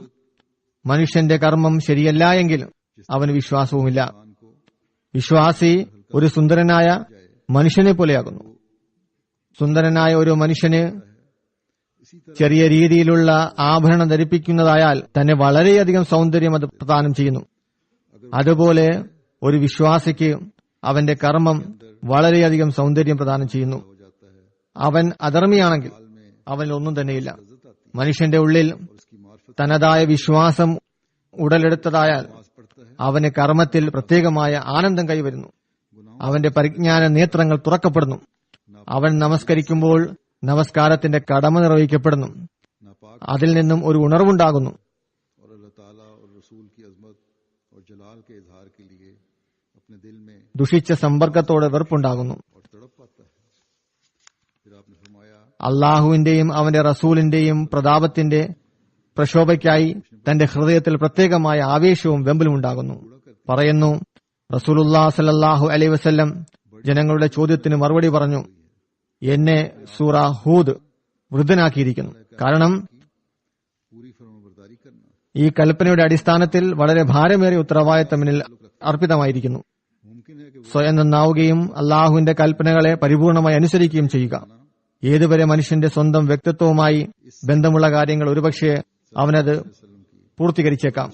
മനുഷ്യന്റെ കർമ്മം ശരിയല്ല എങ്കിൽ അവന് വിശ്വാസവുമില്ല. വിശ്വാസി ഒരു സുന്ദരനായ മനുഷ്യനെ പോലെയാകുന്നു. സുന്ദരനായ ഒരു മനുഷ്യന് ചെറിയ രീതിയിലുള്ള ആഭരണം ധരിപ്പിക്കുന്നതായാൽ തന്നെ വളരെയധികം സൗന്ദര്യം അത് പ്രദാനം ചെയ്യുന്നു. അതുപോലെ ഒരു വിശ്വാസിക്ക് അവന്റെ കർമ്മം വളരെയധികം സൗന്ദര്യം പ്രദാനം ചെയ്യുന്നു. അവൻ അധർമ്മിയാണെങ്കിൽ അവനിൽ ഒന്നും തന്നെയില്ല. മനുഷ്യന്റെ ഉള്ളിൽ തനതായ വിശ്വാസം ഉടലെടുത്തതായാൽ അവന് കർമ്മത്തിൽ പ്രത്യേകമായ ആനന്ദം കൈവരുന്നു. അവന്റെ പരിജ്ഞാന നേത്രങ്ങൾ തുറക്കപ്പെടുന്നു. അവൻ നമസ്കരിക്കുമ്പോൾ നമസ്കാരത്തിന്റെ കടമ നിർവഹിക്കപ്പെടുന്നു. അതിൽ നിന്നും ഒരു ഉണർവുണ്ടാകുന്നു. ദുഷിച്ച സമ്പർക്കത്തോടെ വെറുപ്പുണ്ടാകുന്നു. അള്ളാഹുവിന്റെയും അവന്റെ റസൂലിന്റെയും പ്രതാപത്തിന്റെ പ്രശോഭയ്ക്കായി തന്റെ ഹൃദയത്തിൽ പ്രത്യേകമായ ആവേശവും വെമ്പലും ഉണ്ടാകുന്നു. പറയുന്നു, റസൂലുള്ളാഹി സ്വല്ലല്ലാഹു അലൈഹി വസല്ലം ജനങ്ങളുടെ ചോദ്യത്തിന് മറുപടി പറഞ്ഞു, എന്നെ സൂറ ഹൂദ് വൃദ്ധനാക്കിയിരിക്കുന്നു. കാരണം ഈ കൽപ്പനയുടെ അടിസ്ഥാനത്തിൽ വളരെ ഭാരമേറിയ ഉത്തരവാദിത്തം എന്നിൽ അർപ്പിതമായിരിക്കുന്നു. സ്വയം നന്നാവുകയും അള്ളാഹുവിന്റെ കൽപ്പനകളെ പരിപൂർണമായി അനുസരിക്കുകയും ചെയ്യുക. ഏതുവരെ മനുഷ്യന്റെ സ്വന്തം വ്യക്തിത്വവുമായി ബന്ധമുള്ള കാര്യങ്ങൾ ഒരുപക്ഷെ അവനത് പൂർത്തീകരിച്ചേക്കാം.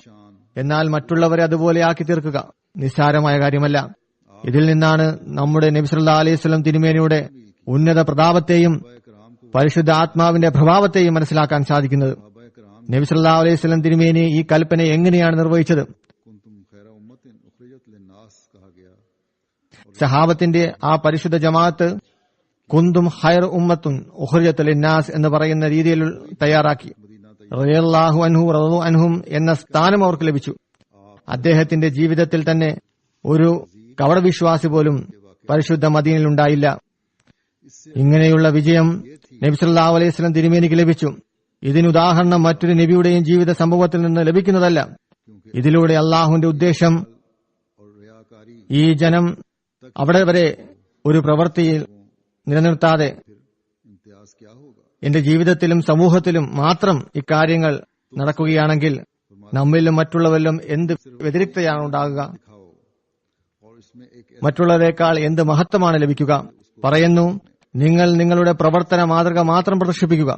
എന്നാൽ മറ്റുള്ളവരെ അതുപോലെ ആക്കി തീർക്കുക നിസ്സാരമായ കാര്യമല്ല. ഇതിൽ നിന്നാണ് നമ്മുടെ നബി സല്ലല്ലാഹു അലൈഹി വസല്ലം തിരുമേനിയുടെ ഉന്നത പ്രതാപത്തെയും പരിശുദ്ധ ആത്മാവിന്റെ പ്രഭാവത്തെയും മനസ്സിലാക്കാൻ സാധിക്കുന്നത്. നബി സല്ലല്ലാഹു അലൈഹി വസല്ലം തിരുമേനി ഈ കൽപ്പന എങ്ങനെയാണ് നിർവഹിച്ചത്? സഹാബത്തിന്റെ ആ പരിശുദ്ധ ജമാഅത്ത് കുന്തും ഖൈറ ഉമ്മത്തുൻ ഉഖ്രിജത് ലിന്നാസ് എന്ന് പറയുന്ന രീതിയിൽ തയ്യാറാക്കി. റളിയല്ലാഹു അൻഹു റളു അൻഹും എന്ന സ്ഥാനം അവർക്ക് ലഭിച്ചു. അദ്ദേഹത്തിന്റെ ജീവിതത്തിൽ തന്നെ ഒരു കപടവിശ്വാസി പോലും പരിശുദ്ധ മദീനയിൽ ഉണ്ടായില്ല. ഇങ്ങനെയുള്ള വിജയം നബി സല്ലല്ലാഹു അലൈഹി വസല്ലം തിരുമേനിക്ക് ലഭിച്ചു. ഇതിനുദാഹരണം മറ്റൊരു നബിയുടെയും ജീവിത സംഭവത്തിൽ നിന്ന് ലഭിക്കുന്നതല്ല. ഇതിലൂടെ അള്ളാഹുവിന്റെ ഉദ്ദേശം ഈ ജനം അവിടെ വരെ ഒരു പ്രവൃത്തിയിൽ നിലനിർത്താതെ എന്റെ ജീവിതത്തിലും സമൂഹത്തിലും മാത്രം ഇക്കാര്യങ്ങൾ നടക്കുകയാണെങ്കിൽ നമ്മിലും മറ്റുള്ളവരിലും എന്ത് വ്യതിരിക്തയാണ് ഉണ്ടാകുക? മറ്റുള്ളവരെക്കാൾ എന്ത് മഹത്വമാണ് ലഭിക്കുക? പറയുന്നു, നിങ്ങൾ നിങ്ങളുടെ പ്രവർത്തന മാതൃക മാത്രം പ്രദർശിപ്പിക്കുക.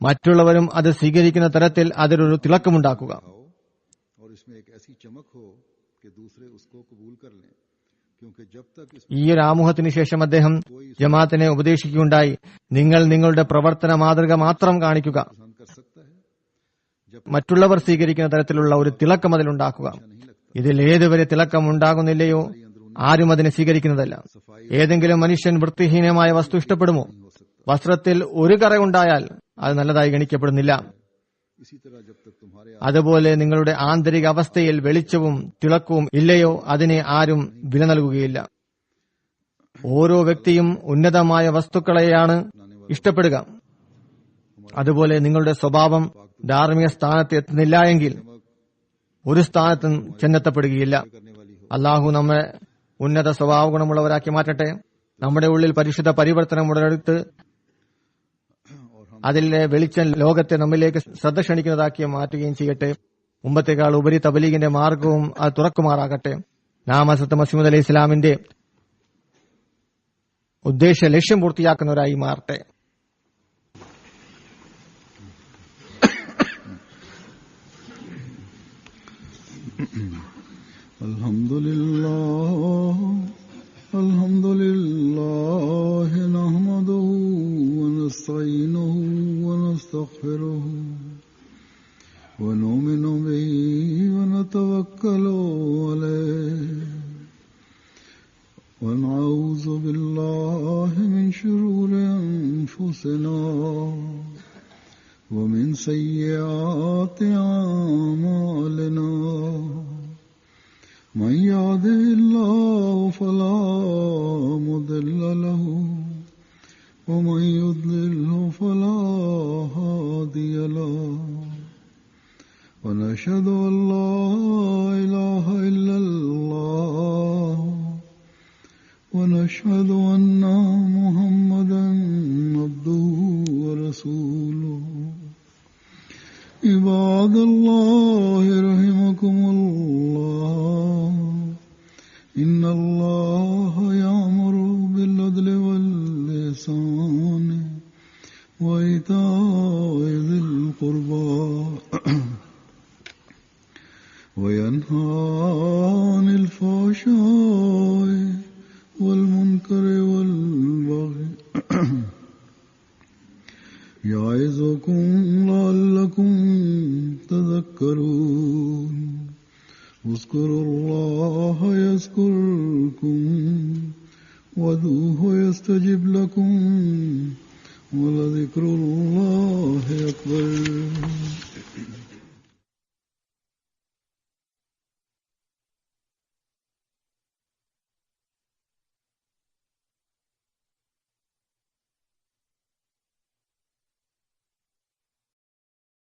മറ്റുള്ളവരും അത് സ്വീകരിക്കുന്ന തരത്തിൽ അതിലൊരു തിളക്കമുണ്ടാക്കുക. ഈ ഒരു ആമുഖത്തിന് ശേഷം അദ്ദേഹം ജമാഅത്തിനെ ഉപദേശിക്കുകയുണ്ടായി, നിങ്ങൾ നിങ്ങളുടെ പ്രവർത്തന മാതൃക മാത്രം കാണിക്കുക. മറ്റുള്ളവർ സ്വീകരിക്കുന്ന തരത്തിലുള്ള ഒരു തിളക്കം അതിലുണ്ടാക്കുക. ഇതിൽ ഏതുവരെ തിളക്കം ഉണ്ടാകുന്നില്ലയോ ആരും അതിനെ സ്വീകരിക്കുന്നതല്ല. ഏതെങ്കിലും മനുഷ്യൻ വൃത്തിഹീനമായ വസ്തു ഇഷ്ടപ്പെടുമോ? വസ്ത്രത്തിൽ ഒരു കറയുണ്ടായാൽ അത് നല്ലതായി ഗണിക്കപ്പെടുന്നില്ല. അതുപോലെ നിങ്ങളുടെ ആന്തരിക അവസ്ഥയിൽ വെളിച്ചവും തിളക്കവും ഇല്ലയോ അതിനെ ആരും വില നൽകുകയില്ല. ഓരോ വ്യക്തിയും ഉന്നതമായ വസ്തുക്കളെയാണ് ഇഷ്ടപ്പെടുക. അതുപോലെ നിങ്ങളുടെ സ്വഭാവം ധാർമ്മിക സ്ഥാനത്ത് എത്തുന്നില്ല എങ്കിൽ ഒരു സ്ഥാനത്തും ചെന്നെത്തപ്പെടുകയില്ല. അള്ളാഹു നമ്മെ ഉന്നത സ്വഭാവ ഗുണമുള്ളവരാക്കി മാറ്റട്ടെ. നമ്മുടെ ഉള്ളിൽ പരിശുദ്ധ പരിവർത്തനം ഉടലെടുത്ത് അതിലെ വെളിച്ചം ലോകത്തെ നമ്മിലേക്ക് ശ്രദ്ധ ക്ഷണിക്കുന്നതാക്കി മാറ്റുകയും ചെയ്യട്ടെ. മുമ്പത്തേക്കാൾ ഉപരി തബ്ലീഗിന്റെ മാർഗവും അത് തുറക്കുമാറാകട്ടെ. നാം ഹസ്രത്ത് മസീഹ് അലൈഹി ഇസ്ലാമിന്റെ ഉദ്ദേശ ലക്ഷ്യം പൂർത്തിയാക്കുന്നവരായി മാറട്ടെ. അൽഹംദുലില്ലാഹി നഹ്മദുഹു വനസ്തഈനുഹു വനസ്തഗ്ഫിറുഹു വനുഅ്മിനു ബിഹി വനതവക്കലു അലൈഹി വനഊദു ബില്ലാഹി മിൻ ശുറൂരി അൻഫുസിനാ വമിൻ സയ്യിആതി അഅ്മാലിനാ. من يهده الله فلا مضل له ومن يضلله فلا هادي له ونشهد أن لا إله إلا الله ونشهد أن محمدا عبده ورسوله. عباد الله رحمكم الله إن الله يأمر بالعدل والإحسان وإيتاء ذي القربى وينهى عن الفحشاء والمنكر والبغي يعظكم لعلكم تذكرون. اذكروا الله يذكركم وادعوه يستجب لكم ولذكر الله أكبر.